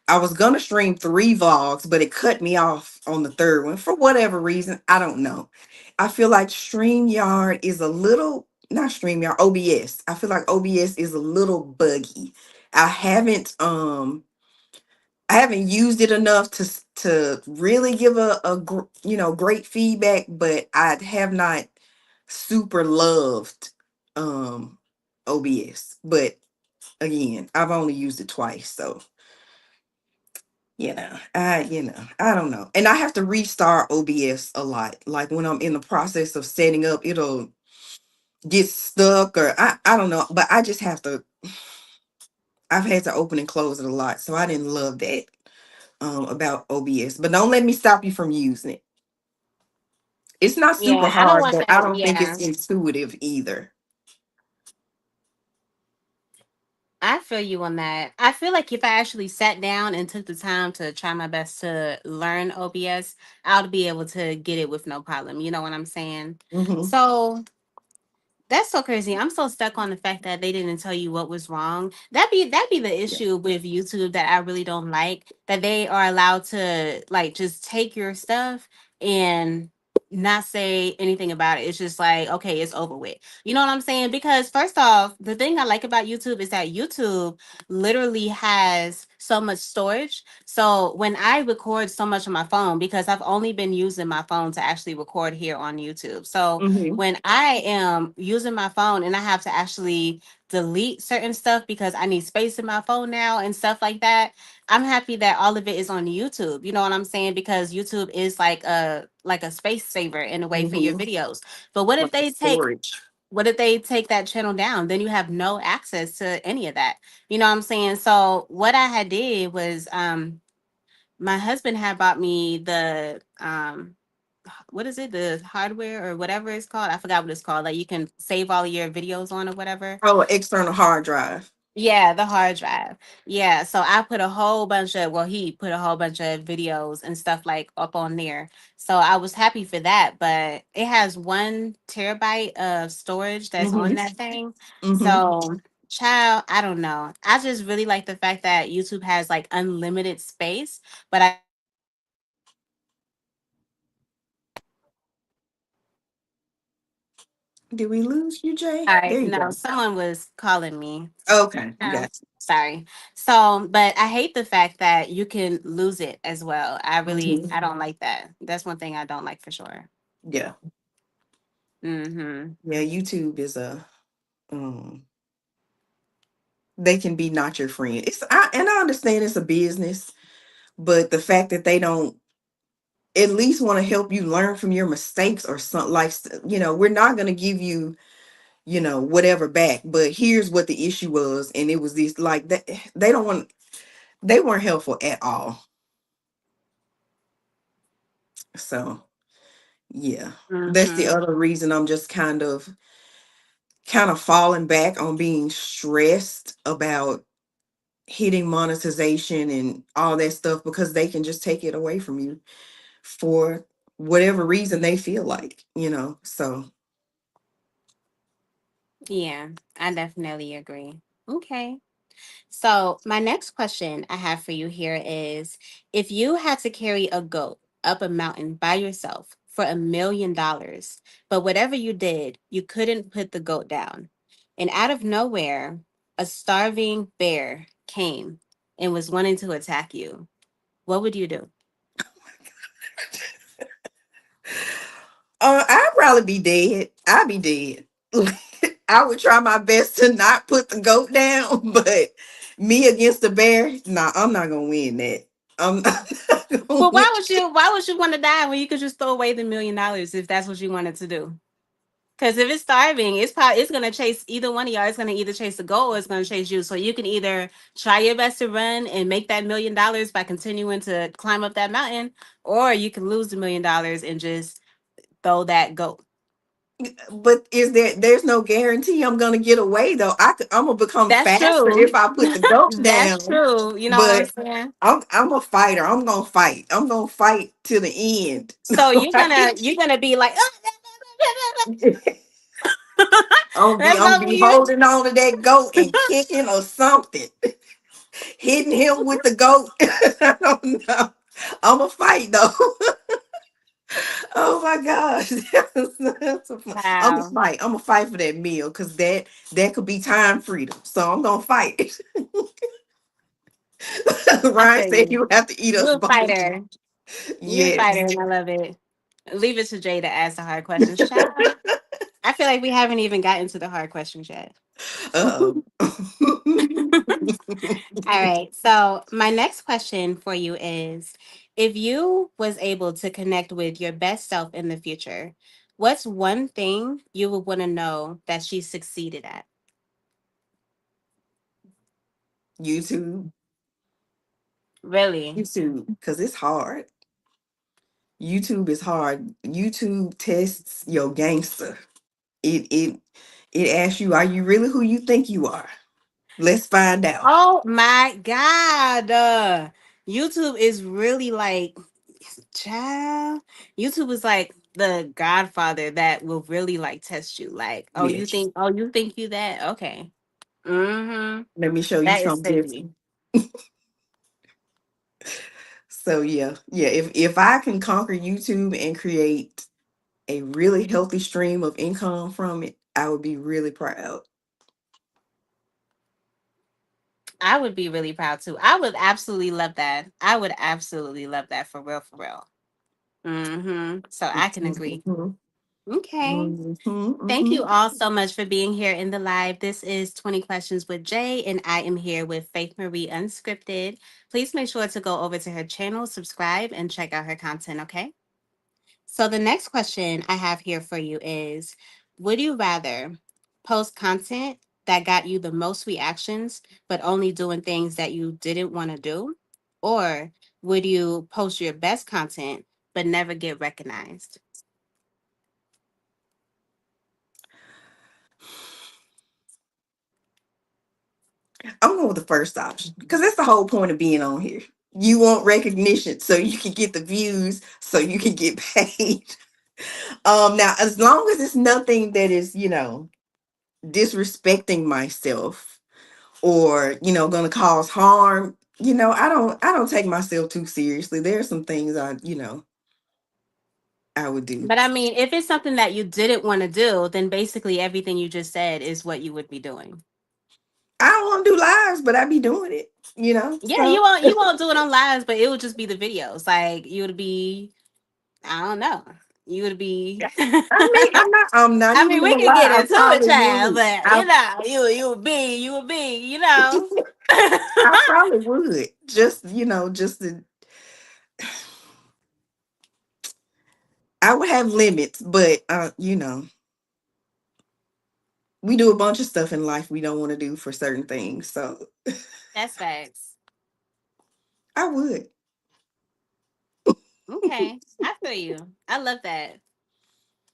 I was gonna stream 3 vlogs, but it cut me off on the third one for whatever reason. I don't know. I feel like StreamYard is a little not StreamYard, OBS. I feel like OBS is a little buggy. I haven't I haven't used it enough to really give great feedback, but I have not super loved um OBS. But again, I've only used it twice, so I don't know. And I have to restart OBS a lot. Like when I'm in the process of setting up, it'll get stuck or I don't know, but I just have to I've had to open and close it a lot. So I didn't love that about OBS. But don't let me stop you from using it. It's not super Yeah, I don't hard, want but I that. don't think Yeah. it's intuitive either. I feel you on that. I feel like if I actually sat down and took the time to try my best to learn OBS, I would be able to get it with no problem. You know what I'm saying? Hmm. So that's so crazy. I'm so stuck on the fact that they didn't tell you what was wrong. That'd be the Yeah. issue with YouTube that I really don't like. That they are allowed to like just take your stuff and not say anything about it. It's just like, okay, it's over with. You know what I'm saying? Because first off, the thing I like about YouTube is that YouTube literally has so much storage. So when I record so much on my phone, because I've only been using my phone to actually record here on YouTube. So Hmm. when I am using my phone and I have to actually delete certain stuff because I need space in my phone now and stuff like that, I'm happy that all of it is on YouTube. You know what I'm saying? Because YouTube is like a space saver in a way for your Hmm. videos. But what if Like the they take storage. what if they take that channel down? Then you have no access to any of that. You know what I'm saying? So what I had did was my husband had bought me the what is it, the hardware or whatever it's called, I forgot what it's called, like you can save all your videos on or whatever. Oh, external hard drive. Yeah, the hard drive. Yeah, so I put a whole bunch of, well, he put a whole bunch of videos and stuff like up on there. So I was happy for that, but it has 1 terabyte of storage that's on Hmm. that thing. Hmm. So Child, I don't know. I just really like the fact that YouTube has like unlimited space, but I also like the fact that you can lose it as well. Did we lose you, Jay? Sorry, There you no, go. someone was calling me. Okay, Um, got sorry. So, but I hate the fact that you can lose it as well. you. I don't like that. That's one thing I don't like for sure. Yeah, Mm-hmm. yeah. YouTube is a um, they can be not your friend. And I understand it's a business, but the fact that they don't at least want to help you learn from your mistakes or something like we're not going to give you whatever back, but here's what the issue was, and it was this like that. They don't want they weren't helpful at all. So yeah, that's the Mm-hmm. other reason I'm just kind of falling back on being stressed about hitting monetization and all that stuff, because they can just take it away from you for whatever reason they feel like. So Yeah, I definitely agree. Okay. So, my next question I have for you here is, if you had to carry a goat up a mountain by yourself for $1 million, but whatever you did, you couldn't put the goat down. And out of nowhere, a starving bear came and was wanting to attack you. What would you do? I'd probably be dead. I'd be dead. I would try my best to not put the goat down, but me against the bear, nah, I'm not gonna win that. I'm not gonna Well, win. why would you want to die when you could just throw away the $1 million if that's what you wanted to do? Because if it's starving, it's gonna chase either one of y'all. It's gonna either chase the goal or it's gonna chase you. So you can either try your best to run and make that $1 million by continuing to climb up that mountain, or you can lose the $1 million and just throw that goat. But there's no guarantee I'm gonna get away though. I'm gonna become That's faster true. if I put the goat That's down. true. You know what I'm But saying? I'm a fighter. I'm gonna fight. I'm gonna fight till the end. So Like, you're gonna be like, let's I'm go. be holding on to that goat and kicking or something, hitting him with the goat. I don't know. I'm a fight though. Oh my gosh. I'm a Wow. fight. I'm a fight for that meal, because that could be time freedom. So I'm gonna fight. I Ryan feel said you. you have to eat us You're a both. fighter. You're a Yes. fighter, and I love it. Leave it to Jay to ask the hard questions, child. I feel like we haven't even gotten to the hard questions yet. Um, All right. So my next question for you is, if you was able to connect with your best self in the future, what's one thing you would want to know that she succeeded at? YouTube, Really? YouTube, because it's hard. YouTube is hard. YouTube tests your gangster. It asks you, are you really who you think you are? Let's find out. Oh my God. YouTube is really like, child. YouTube is like the godfather that will really like test you. Like, Yes. oh, you think you that? Okay. Mm-hmm. Let me show you That is something crazy. different. So yeah, yeah. If I can conquer YouTube and create a really healthy stream of income from it, I would be really proud. I would be really proud too. I would absolutely love that. I would absolutely love that for real, for real. Mm-hmm. So I can agree. Mhm, Okay. mhm, Thank you mhm. all so much for being here in the live. This is 20 Questions with Jay, and I am here with Faith Marie Unscripted. Please make sure to go over to her channel, subscribe, and check out her content, okay? So the next question I have here for you is, would you rather post content that got you the most reactions, but only doing things that you didn't want to do? Or would you post your best content, but never get recognized? I'm going with the first option, because that's the whole point of being on here. You want recognition so you can get the views, so you can get paid. Now, as long as it's nothing that is, disrespecting myself, or going to cause harm. I don't take myself too seriously. There are some things I would do. But I mean, if it's something that you didn't want to do, then basically everything you just said is what you would be doing. I don't want to do lives, but I be doing it. Yeah, So you won't do it on lives, but it would just be the videos. Like you would be, I don't know. You would be. I mean, I'm not I even mean, we gonna could lie. get I into it, probably child, would. but you would be. I probably would. Just to, I would have limits, but we do a bunch of stuff in life we don't want to do for certain things. So That's facts. I would. Okay, I feel you. I love that.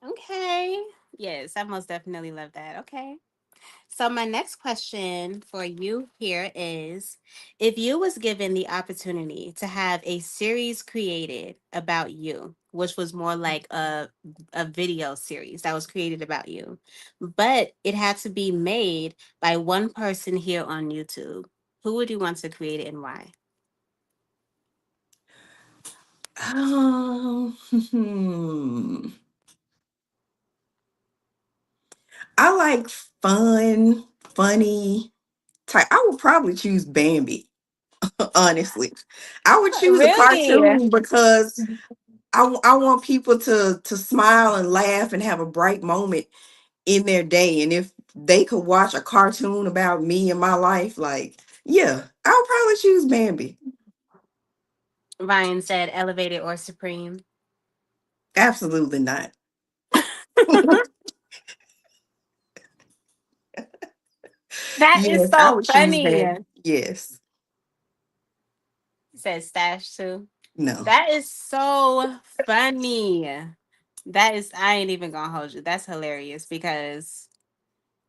Okay. Yes, I most definitely love that. Okay. So my next question for you here is, if you was given the opportunity to have a series created about you, which was more like a video series that was created about you, but it had to be made by one person here on YouTube, who would you want to create it and why? Hmm. I like funny type. I would probably choose Bambi. Honestly, I would choose a Really? cartoon because I want people to smile and laugh and have a bright moment in their day. And if they could watch a cartoon about me and my life, like, yeah, I would probably choose Bambi. Ryan said elevated or supreme. Absolutely not. That is Yes, I so would choose funny. Bambi. Yes. Said stash too. No. That is so funny. That is, I ain't even gonna hold you. That's hilarious because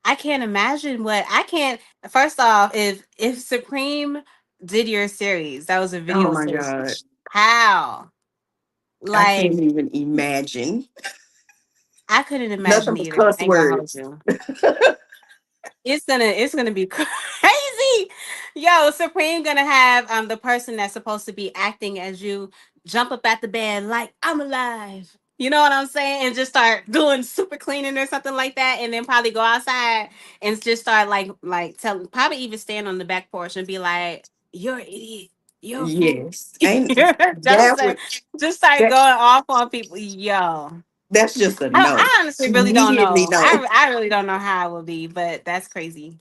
I can't imagine what I can't. First off, if Supreme did your series, that was a Oh video my God. series. How? I can't Like even imagine. I couldn't imagine Nothing but either. cuss I ain't gonna hold words. you. It's gonna be crazy. Yo, Supreme gonna have the person that's supposed to be acting as you jump up at the bed like I'm alive. You know what I'm saying? And just start doing super cleaning or something like that, and then probably go outside and just start like tell probably even stand on the back porch and be like, "You're an idiot. You're a fool." Yes. Ain't that Joseph would just start that going off on people. Yo. that's just a no. I honestly really don't Immediately know. no. I really don't know how it will be, but that's crazy.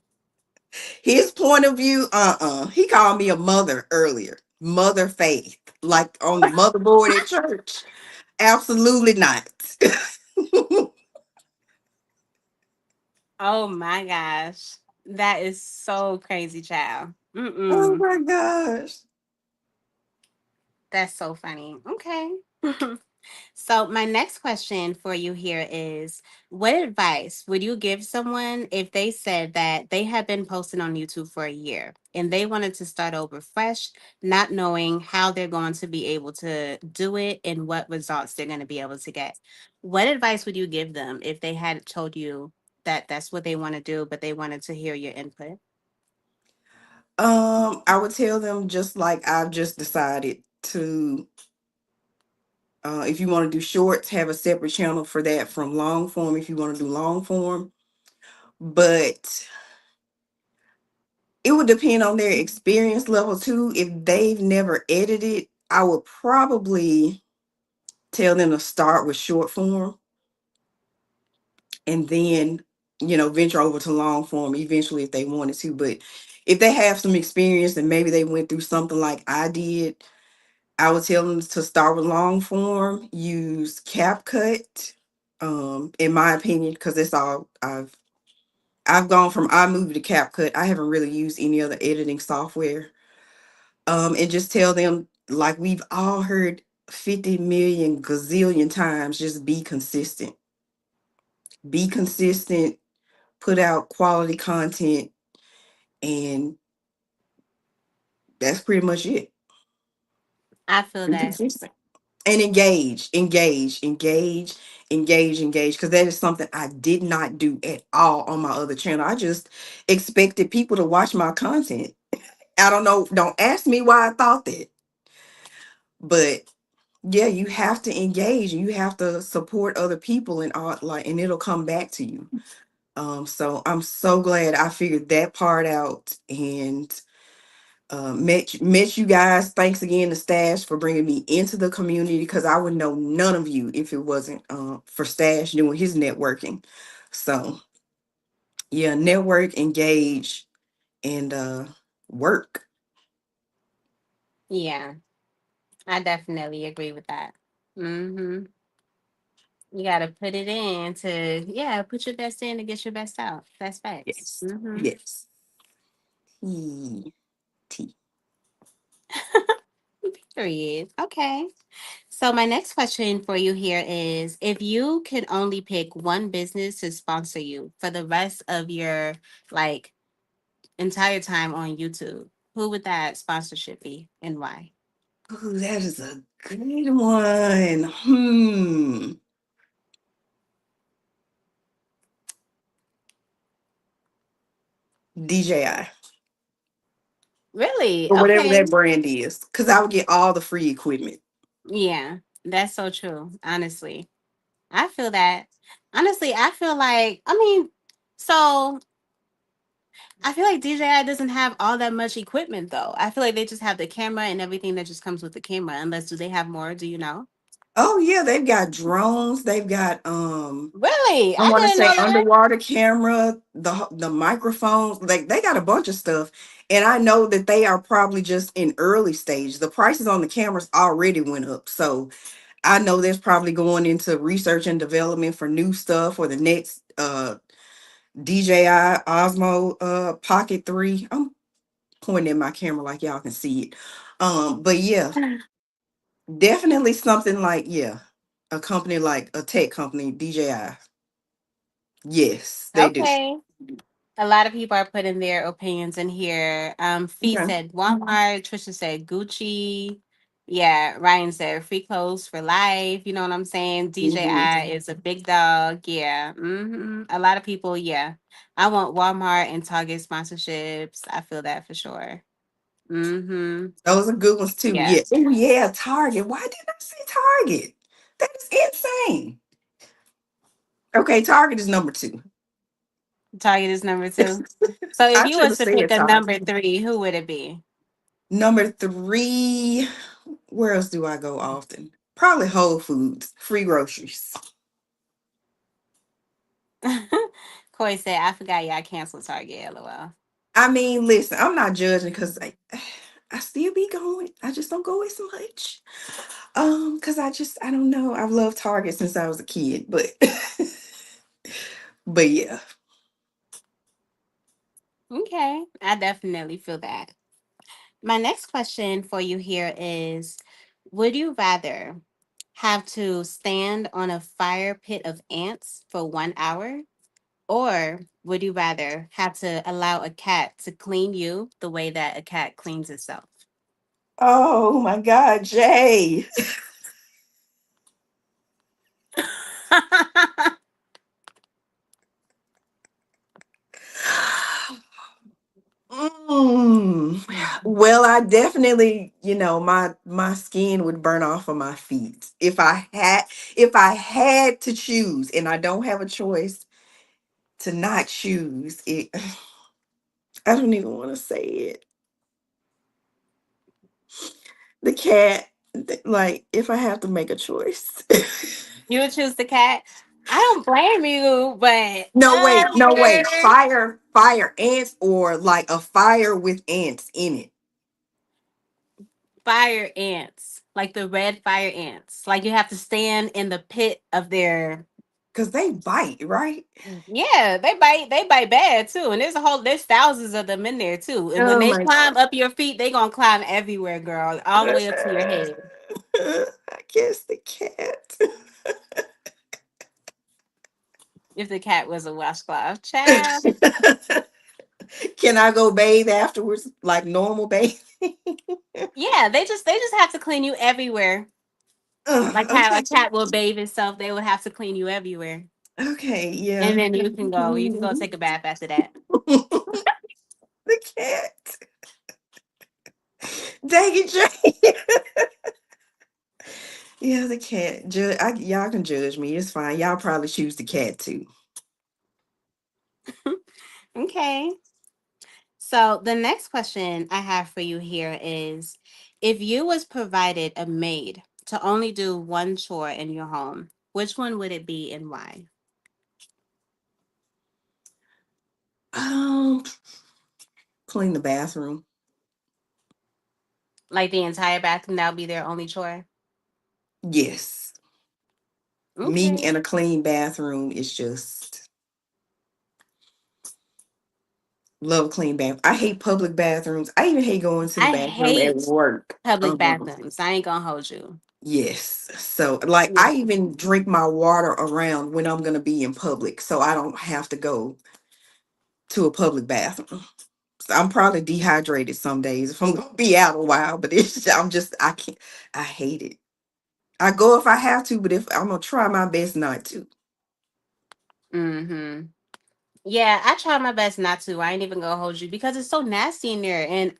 His point of view, he called me a mother earlier. Mother faith. Like on the motherboard at church. Absolutely not. Oh my gosh. That is so crazy, child. Oh Mm-mm. my gosh. That's so funny. Okay. So, my next question for you here is, what advice would you give someone if they said that they had been posting on YouTube for a year and they wanted to start over fresh, not knowing how they're going to be able to do it and what results they're going to be able to get? What advice would you give them if they had told you that that's what they want to do, but they wanted to hear your input? I would tell them just like I've just decided to if you want to do shorts, have a separate channel for that from long form if you want to do long form. But it would depend on their experience level too. If they've never edited, I would probably tell them to start with short form and then, venture over to long form eventually if they wanted to. But if they have some experience and maybe they went through something like I did, I would tell them to start with long form, use CapCut, in my opinion, because that's all I've gone from iMovie to CapCut. I haven't really used any other editing software. And just tell them, like we've all heard 50 million gazillion times, just be consistent. Be consistent, put out quality content, and that's pretty much it. I feel Be that. consistent. And engage, because that is something I did not do at all on my other channel. I just expected people to watch my content. I don't know, don't ask me why I thought that. But yeah, you have to engage, you have to support other people and all, like, and it'll come back to you. So I'm so glad I figured that part out. And met you guys. Thanks again to Stash for bringing me into the community, because I would know none of you if it wasn't for Stash doing his networking. So yeah, network, engage, and work. Yeah, I definitely agree with that. Mm-hmm. You gotta put it in to, yeah, put your best in to get your best out. That's facts. Yes. Mm-hmm. Yes. T. T. Period. Okay. So my next question for you here is, if you could only pick one business to sponsor you for the rest of your like entire time on YouTube, who would that sponsorship be and why? Ooh, that is a good one. DJI. Really? Or whatever Okay. that brand is. Because I would get all the free equipment. Yeah, that's so true. Honestly, I feel that. Honestly, I feel like, I mean, so I feel like DJI doesn't have all that much equipment though. I feel like they just have the camera and everything that just comes with the camera. Unless, do they have more? Do you know? Oh yeah, they've got drones, they've got Really? I I want to didn't say know that. underwater camera, the microphones, like they got a bunch of stuff. And I know that they are probably just in early stage. The prices on the cameras already went up. So I know there's probably going into research and development for new stuff for the next DJI Osmo Pocket 3. I'm pointing at my camera like y'all can see it. But yeah, definitely something like, yeah, a company like a tech company, DJI. Yes, they do. Okay. A lot of people are putting their opinions in here. Fee Okay. said Walmart. Trisha said Gucci. Yeah, Ryan said free clothes for life. You know what I'm saying? Mhm. DJI is a big dog. Yeah. A lot of people, yeah. I want Walmart and Target sponsorships. I feel that for sure. Those are good ones too. Yeah. Yeah. Oh yeah, Target. Why didn't I say Target? That is insane. Okay, Target is number two. Target is number two. So if I you should was have to pick said a number Target. three, who would it be? Number three. Where else do I go often? Probably Whole Foods. Free groceries. Corey said, I forgot y'all canceled Target, lol. I mean, listen, I'm not judging because I still be going. I just don't go as much. Because I don't know. I've loved Target since I was a kid, but but yeah. Okay, I definitely feel that. My next question for you here is, would you rather have to stand on a fire pit of ants for 1 hour, or would you rather have to allow a cat to clean you the way that a cat cleans itself? Oh my God, Jay. Mm. Well, I definitely, my skin would burn off of my feet if I had to choose, and I don't have a choice to not choose it. I don't even want to say it. The cat, like if I have to make a choice. You would choose the cat? I don't blame you, but No, wait, no, wait. Fire ants, or like a fire with ants in it. fire ants, like the red fire ants. Like you have to stand in the pit of their. Because they bite, right? Yeah, they bite bad too. And there's thousands of them in there too. And when Oh they my God. climb up your feet, they gonna climb everywhere, girl, all the way up to your head. I guess the cat. If the cat was a washcloth child. Can I go bathe afterwards like normal bathing? Yeah, they just have to clean you everywhere. Like how a Okay. cat will bathe itself, they would have to clean you everywhere. Okay. And Yeah. then you can go. You can go take a bath after that. The cat. Dang it, Jay. Yeah, the cat. Y'all can judge me. It's fine. Y'all probably choose the cat too. Okay. So the next question I have for you here is, if you was provided a maid to only do one chore in your home, which one would it be and why? Um, Clean the bathroom. Like the entire bathroom, that would be their only chore? Yes. Me Okay. and a clean bathroom is just love clean bath. I hate public bathrooms. I even hate going to the I bathroom at hate work. public bathrooms. I ain't gonna hold you. Yes. So like Yeah. I even drink my water around when I'm gonna be in public so I don't have to go to a public bathroom. So I'm probably dehydrated some days if I'm gonna be out a while, but I can't, I hate it. I go if I have to, but if I'm gonna try my best not to. Mm-hmm. Yeah, I try my best not to. I ain't even gonna hold you because it's so nasty in there. And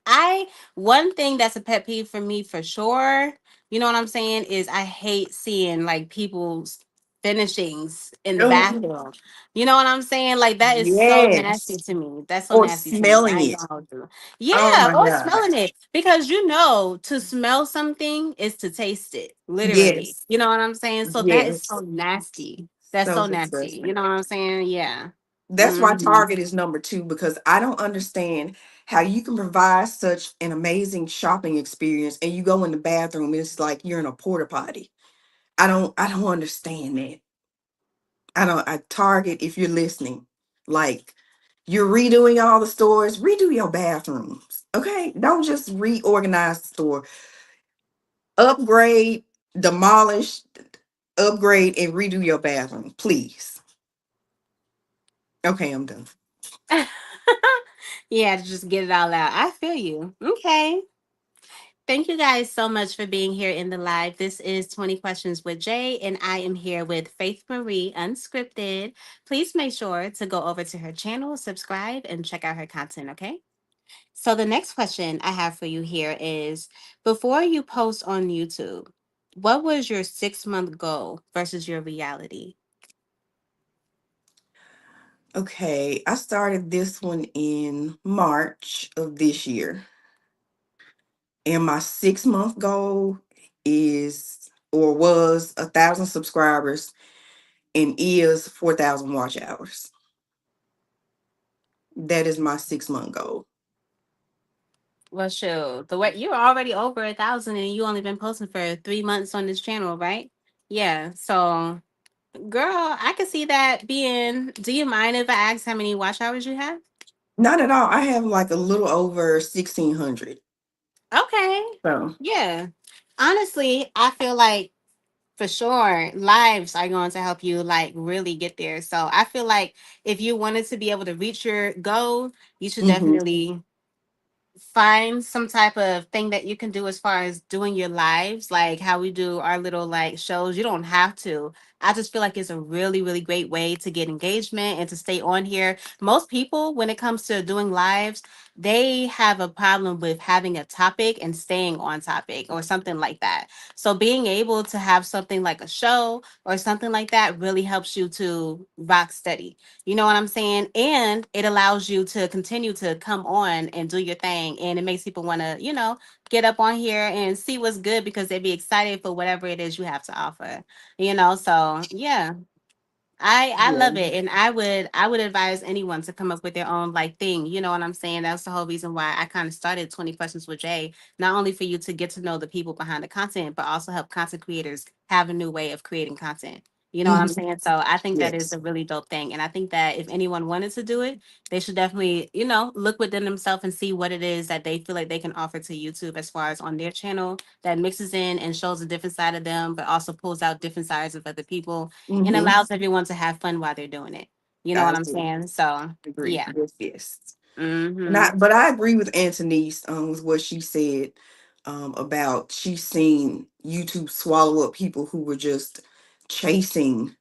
one thing that's a pet peeve for me for sure, you know what I'm saying, is I hate seeing like people's finishings in the Oh, bathroom. You know what I'm saying? Like that is so nasty yes. to me. That's so Or nasty to me. smelling I ain't it. gonna hold you. Oh Yeah, my or God. smelling it. Because you know, to smell something is to taste it, literally. Yes. You know what I'm saying? So that is so Yes. nasty. That's So so nasty. You disgusting. know what I'm saying? Yeah. That's why Hmm. Target is number two because I don't understand how you can provide such an amazing shopping experience and you go in the bathroom and it's like you're in a porta potty. I don't understand that. I Target, if you're listening, like you're redoing all the stores, redo your bathrooms. Okay? Don't just reorganize the store. Upgrade, demolish, upgrade, and redo your bathroom, please. Okay, I'm done. Yeah, to just get it all out. I feel you. Okay. Thank you guys so much for being here in the live. This is 20 Questions with Jay, and I am here with Faith Marie Unscripted. Please make sure to go over to her channel, subscribe, and check out her content, okay? So, the next question I have for you here is, before you post on YouTube, what was your 6 month goal versus your reality? Okay, I started this one in March of this year, and my 6 month goal is or was 1,000 subscribers and is 4,000 watch hours. That is my 6 month goal. Well, shoot, the way you're already over 1,000 and you only been posting for 3 months on this channel, right? Yeah. So, girl, I can see that being. Do you mind if I ask how many watch hours you have? Not at all. I have like a little over 1,600. Okay. So, Yeah. Honestly, I feel like for sure lives are going to help you like really get there. So I feel like if you wanted to be able to reach your goal, you should mhm. definitely find some type of thing that you can do as far as doing your lives, like how we do our little like shows. You don't have to. I just feel like it's a really, really great way to get engagement and to stay on here. Most people, when it comes to doing lives, they have a problem with having a topic and staying on topic or something like that. So being able to have something like a show or something like that really helps you to rock steady. You know what I'm saying? And it allows you to continue to come on and do your thing. And it makes people want to, get up on here and see what's good because they be excited for whatever it is you have to offer. So yeah. I Yeah. love it, and I would advise anyone to come up with their own like thing. You know what I'm saying? That's the whole reason why I kind of started 20 Questions with Jay. Not only for you to get to know the people behind the content, but also help content creators have a new way of creating content. You know what I'm Mhm. saying? So I think that is Yes. a really dope thing, and I think that if anyone wanted to do it, they should definitely look within themselves and see what it is that they feel like they can offer to YouTube as far as on their channel that mixes in and shows a different side of them, but also pulls out different sides of other people and Hmm. allows everyone to have fun while they're doing it. You know I what I'm agree. saying? So, Agree. yeah. Yes, yes. Mm-hmm. Not, but I agree with Antonice with what she said. about she's seen YouTube swallow up people who were just chasing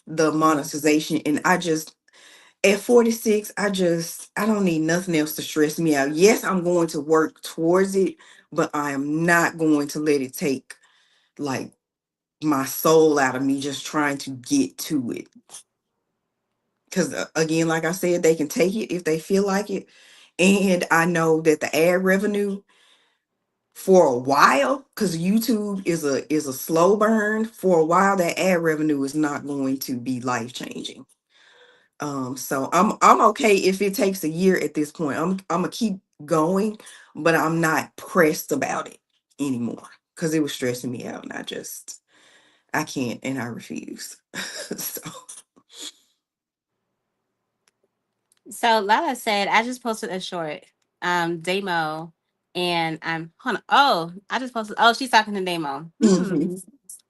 the monetization. And I just, at 46, I don't need nothing else to stress me out. Yes, I'm going to work towards it, but I am not going to let it take like my soul out of me just trying to get to it. Because again, like I said, they can take it if they feel like it. And I know that the ad revenue for a while, because YouTube is a slow burn, for a while that ad revenue is not going to be life changing. So I'm okay if it takes a year at this point. I'm gonna keep going, but I'm not pressed about it anymore because it was stressing me out, and I can't and I refuse. So So Lala said, I just posted a short, demo, and I'm hold on. Oh, I just posted. Oh, she's talking to demo. mhm.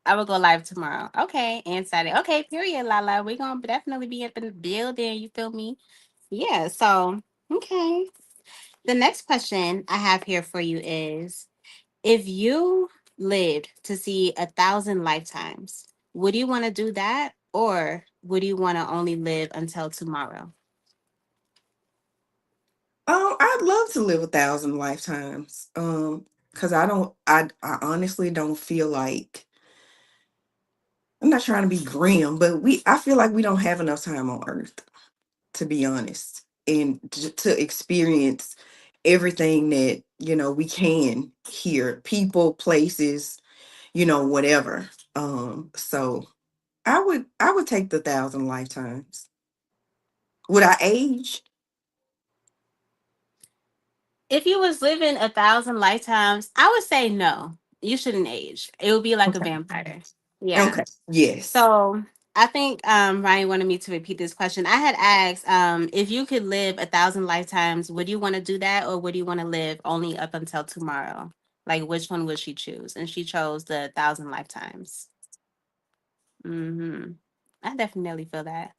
I will go live tomorrow. Okay, and Saturday. Okay, period, Lala. We're gonna definitely be at the building. You feel me? Yeah. So okay. The next question I have here for you is: if you lived to see 1,000 lifetimes, would you want to do that, or would you want to only live until tomorrow? I'd love to live 1,000 lifetimes. Because I honestly don't feel like, I'm not trying to be grim, but I feel like we don't have enough time on Earth, to be honest, and to experience everything that we can here, people, places, whatever. So I would take the 1,000 lifetimes. Would I age? If you was living 1,000 lifetimes, I would say no. You shouldn't age. It would be like a Okay. vampire. Yeah. Okay. Yes. So I think Ryan wanted me to repeat this question. I had asked, if you could live 1,000 lifetimes, would you want to do that, or would you want to live only up until tomorrow? Like, which one would she choose? And she chose the 1,000 lifetimes. I definitely feel that.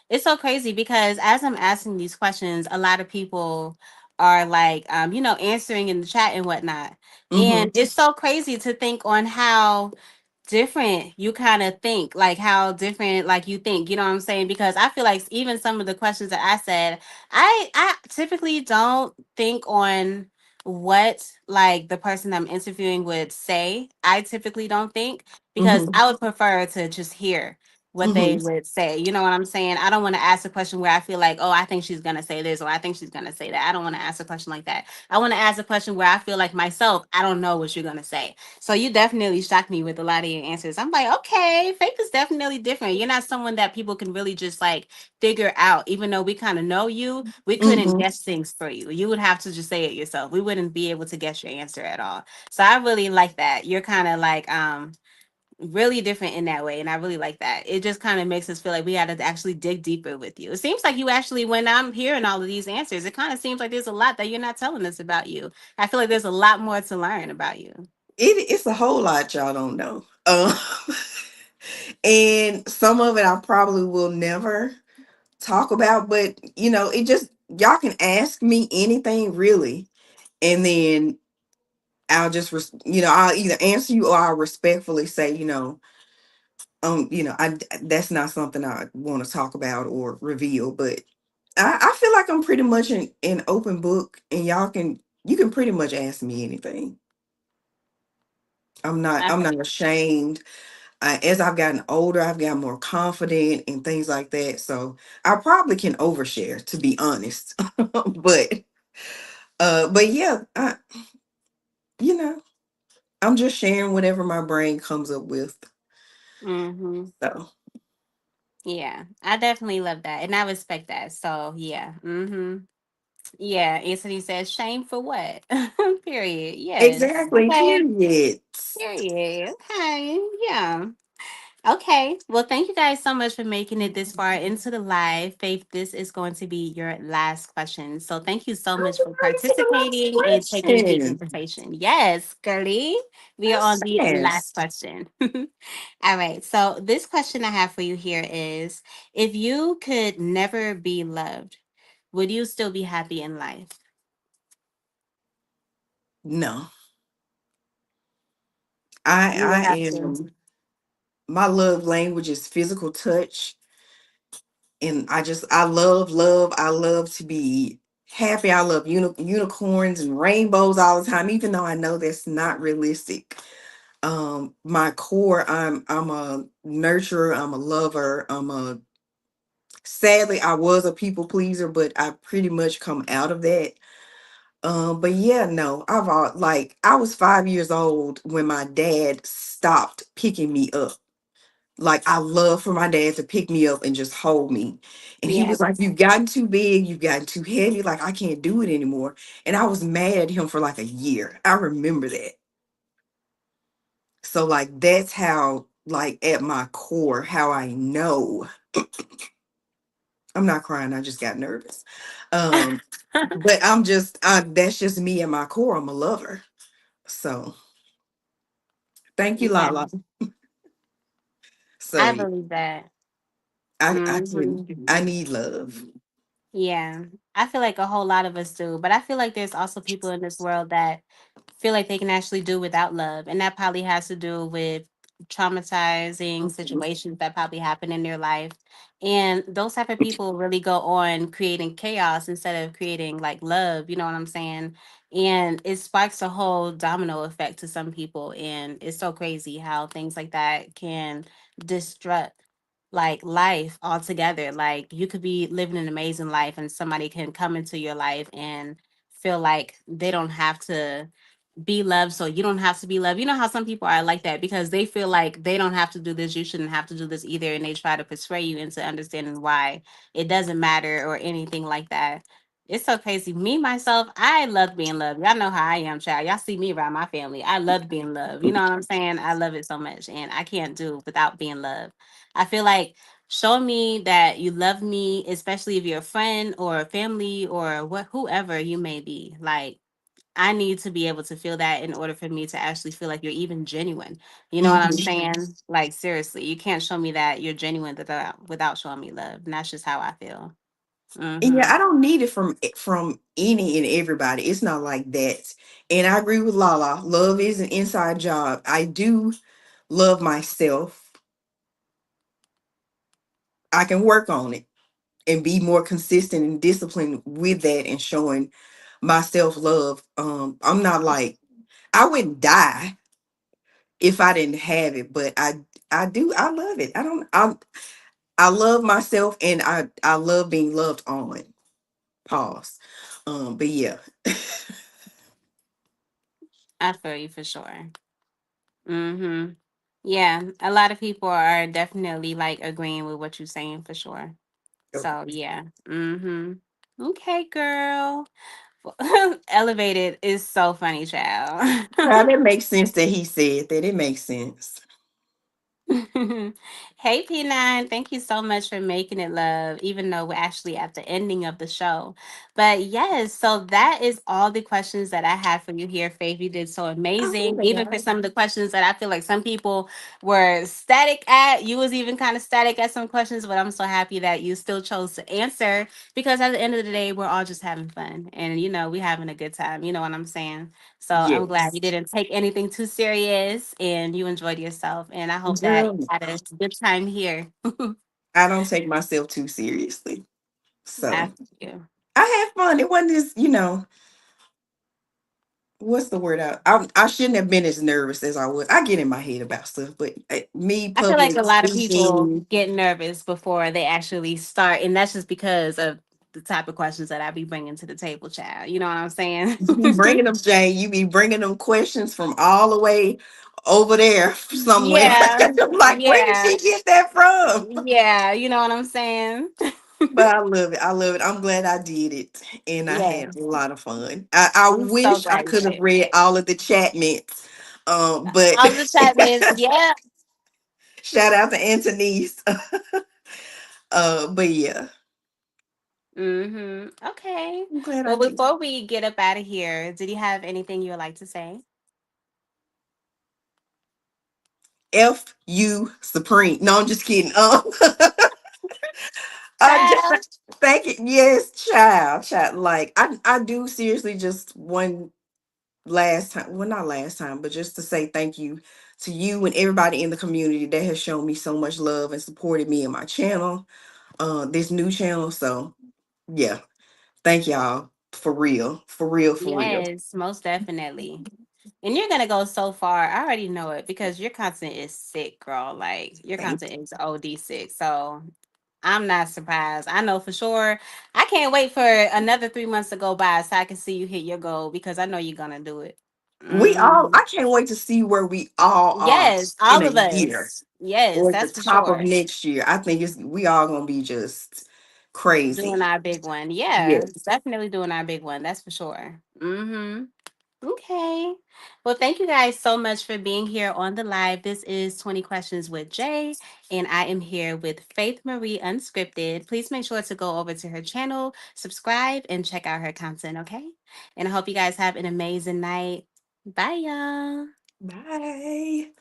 It's so crazy because as I'm asking these questions, a lot of people are like, answering in the chat and whatnot. Mm-hmm. And it's so crazy to think on how different you kind of think, like how different like you think, you know what I'm saying? Because I feel like even some of the questions that I said, I typically don't think on what like the person I'm interviewing would say. I typically don't think, because Mm-hmm. I would prefer to just hear what they Mm-hmm. would say. You know what I'm saying? I don't want to ask a question where I feel like, oh, I think she's gonna say this, or I think she's gonna say that. I don't want to ask a question like that. I want to ask a question where I feel like myself, I don't know what you're gonna say. So you definitely shocked me with a lot of your answers. I'm like, okay, Faith is definitely different. You're not someone that people can really just like figure out. Even though we kind of know you, we couldn't Mm-hmm. guess things for you. You would have to just say it yourself. We wouldn't be able to guess your answer at all. So I really like that. You're kind of like really different in that way, and I really like that. It just kind of makes us feel like we got to actually dig deeper with you. It seems like you actually, when I'm hearing all of these answers, it kind of seems like there's a lot that you're not telling us about you. I feel like there's a lot more to learn about you. It's a whole lot y'all don't know. And some of it I probably will never talk about, but it just, y'all can ask me anything really, and then I'll just I'll either answer you or I'll respectfully say, that's not something I want to talk about or reveal. But I feel like I'm pretty much an open book, and you can pretty much ask me anything. I I'm not ashamed. As I've gotten older, I've gotten more confident and things like that. So I probably can overshare, to be honest. But yeah, you know, I'm just sharing whatever my brain comes up with. mm-hmm. So Yeah, I definitely love that, and I respect that. So yeah, yeah. Anthony says, "Shame for what?" Period. Yes. exactly, Okay. period. Period. Okay. Yeah. Okay. Well, thank you guys so much for making it this far into the live. Faith, this is going to be your last question. So thank you so I'm much for ready for the last participating and taking the question. conversation. Yes, girly. We are on That's the last fast. question. All right. So this question I have for you here is, if you could never be loved, would you still be happy in life? No. I You will I have to. am my love language is physical touch, and I love to be happy. I love unicorns and rainbows all the time, even though I know that's not realistic. My core, I'm a nurturer, I'm a lover, I'm a sadly I was a people pleaser, but I pretty much come out of that. But yeah, no, like I was 5 years old when my dad stopped picking me up. Like I love for my dad to pick me up and just hold me. And he was Yes. like, "You've gotten too big, you've gotten too heavy, like I can't do it anymore." And I was mad at him for like a year. I remember that. So like that's how, like at my core, how I know. I'm not crying, I just got nervous. Um, but that's just me at my core. I'm a lover. So thank you, Yeah, Lala. So I yeah, believe that. I Hmm. I need love. Yeah, I feel like a whole lot of us do, but I feel like there's also people in this world that feel like they can actually do without love, and that probably has to do with traumatizing Mhm. situations that probably happen in their life. And those type of people really go on creating chaos instead of creating like love, you know what I'm saying? And it sparks a whole domino effect to some people, and it's so crazy how things like that can disrupt like life altogether. Like you could be living an amazing life and somebody can come into your life and feel like they don't have to be loved, so you don't have to be loved. You know how some people are like that because they feel like they don't have to do this, you shouldn't have to do this either, and they try to persuade you into understanding why it doesn't matter or anything like that. It's so crazy. Me myself, I love being loved. Y'all know how I am, child. Y'all see me around my family. I love being loved. You know what I'm saying? I love it so much, and I can't do without being loved. I feel like showing me that you love me, especially if you're a friend or a family or what whoever you may be, like I need to be able to feel that in order for me to actually feel like you're even genuine. You know what I'm Mhm. saying? Like seriously, you can't show me that you're genuine without showing me love. And that's just how I feel. Yeah, Hmm. I don't need it from any and everybody. It's not like that. And I agree with Lala. Love is an inside job. I do love myself. I can work on it and be more consistent and disciplined with that and showing myself love. I'm not like I wouldn't die if I didn't have it, but I love it. I love myself, and I love being loved on. Pause. But yeah. I feel you for sure. Hmm. Yeah, a lot of people are definitely like agreeing with what you're saying for sure. So yeah. Hmm. Okay, girl. Elevated is so funny, child. Now that makes sense that he said that. It makes sense. Hey P9, thank you so much for making it love, even though we're actually at the ending of the show. But yes, so that is all the questions that I had for you here, Faith. You did so Oh amazing. my Even for God. some of the questions that I feel like some people were static at, you was even kind of static at some questions, but I'm so happy that you still chose to answer because at the end of the day, we're all just having fun and we're having a good time. You know what I'm saying? So I'm glad you Yes. didn't take anything too serious and you enjoyed yourself. And I hope that you Girl, had a good time here. I don't take myself too seriously. So After you. I had fun. It wasn't as, what's the word out? I shouldn't have been as nervous as I was. I get in my head about stuff, but me I feel like a public lot of people speaking, get nervous before they actually start. And that's just because of the type of questions that I be bringing to the table, child. You know what I'm saying? you be bringing them, Jane. You be bringing them questions from all the way over there somewhere. Yeah. I'm like, where did Yeah. she get that from? Yeah. You know what I'm saying? But I love it. I love it. I'm glad I did it, and I had a Yes. lot of fun. I I'm so wish I glad you could have did. read all of the chat mints, but All the chat minutes. Yeah. shout out to Antonice. But yeah, Mm-hmm. Okay. I'm glad I Well, did. before we get up out of here, did you have anything you would like to say? F you supreme. No, I'm just kidding. Child. Thank you. Yes, child. Like I do seriously just one last time. Well, not last time, but just to say thank you to you and everybody in the community that has shown me so much love and supported me in my channel, this new channel. So yeah, thank y'all for real, for real, for real. Yes, most definitely. And you're gonna go so far. I already know it because your content is sick, girl. Like your Thank content is OD sick. So I'm not surprised. I know for sure. I can't wait for another 3 months to go by so I can see you hit your goal because I know you're gonna do it. we all. Mhm. I can't wait to see where we all are Yes, in all a of year us. Yes, or at the that's for top of sure. next year. I think we all gonna be just Doing crazy. our big one. Yeah. Yeah, definitely doing our big one. That's for sure. Okay. Well, thank you guys so much for being here on the live. This is 20 Questions with Jay, and I am here with Faith Marie Unscripted. Please make sure to go over to her channel, subscribe, and check out her content, okay? And I hope you guys have an amazing night. Bye, y'all. Bye.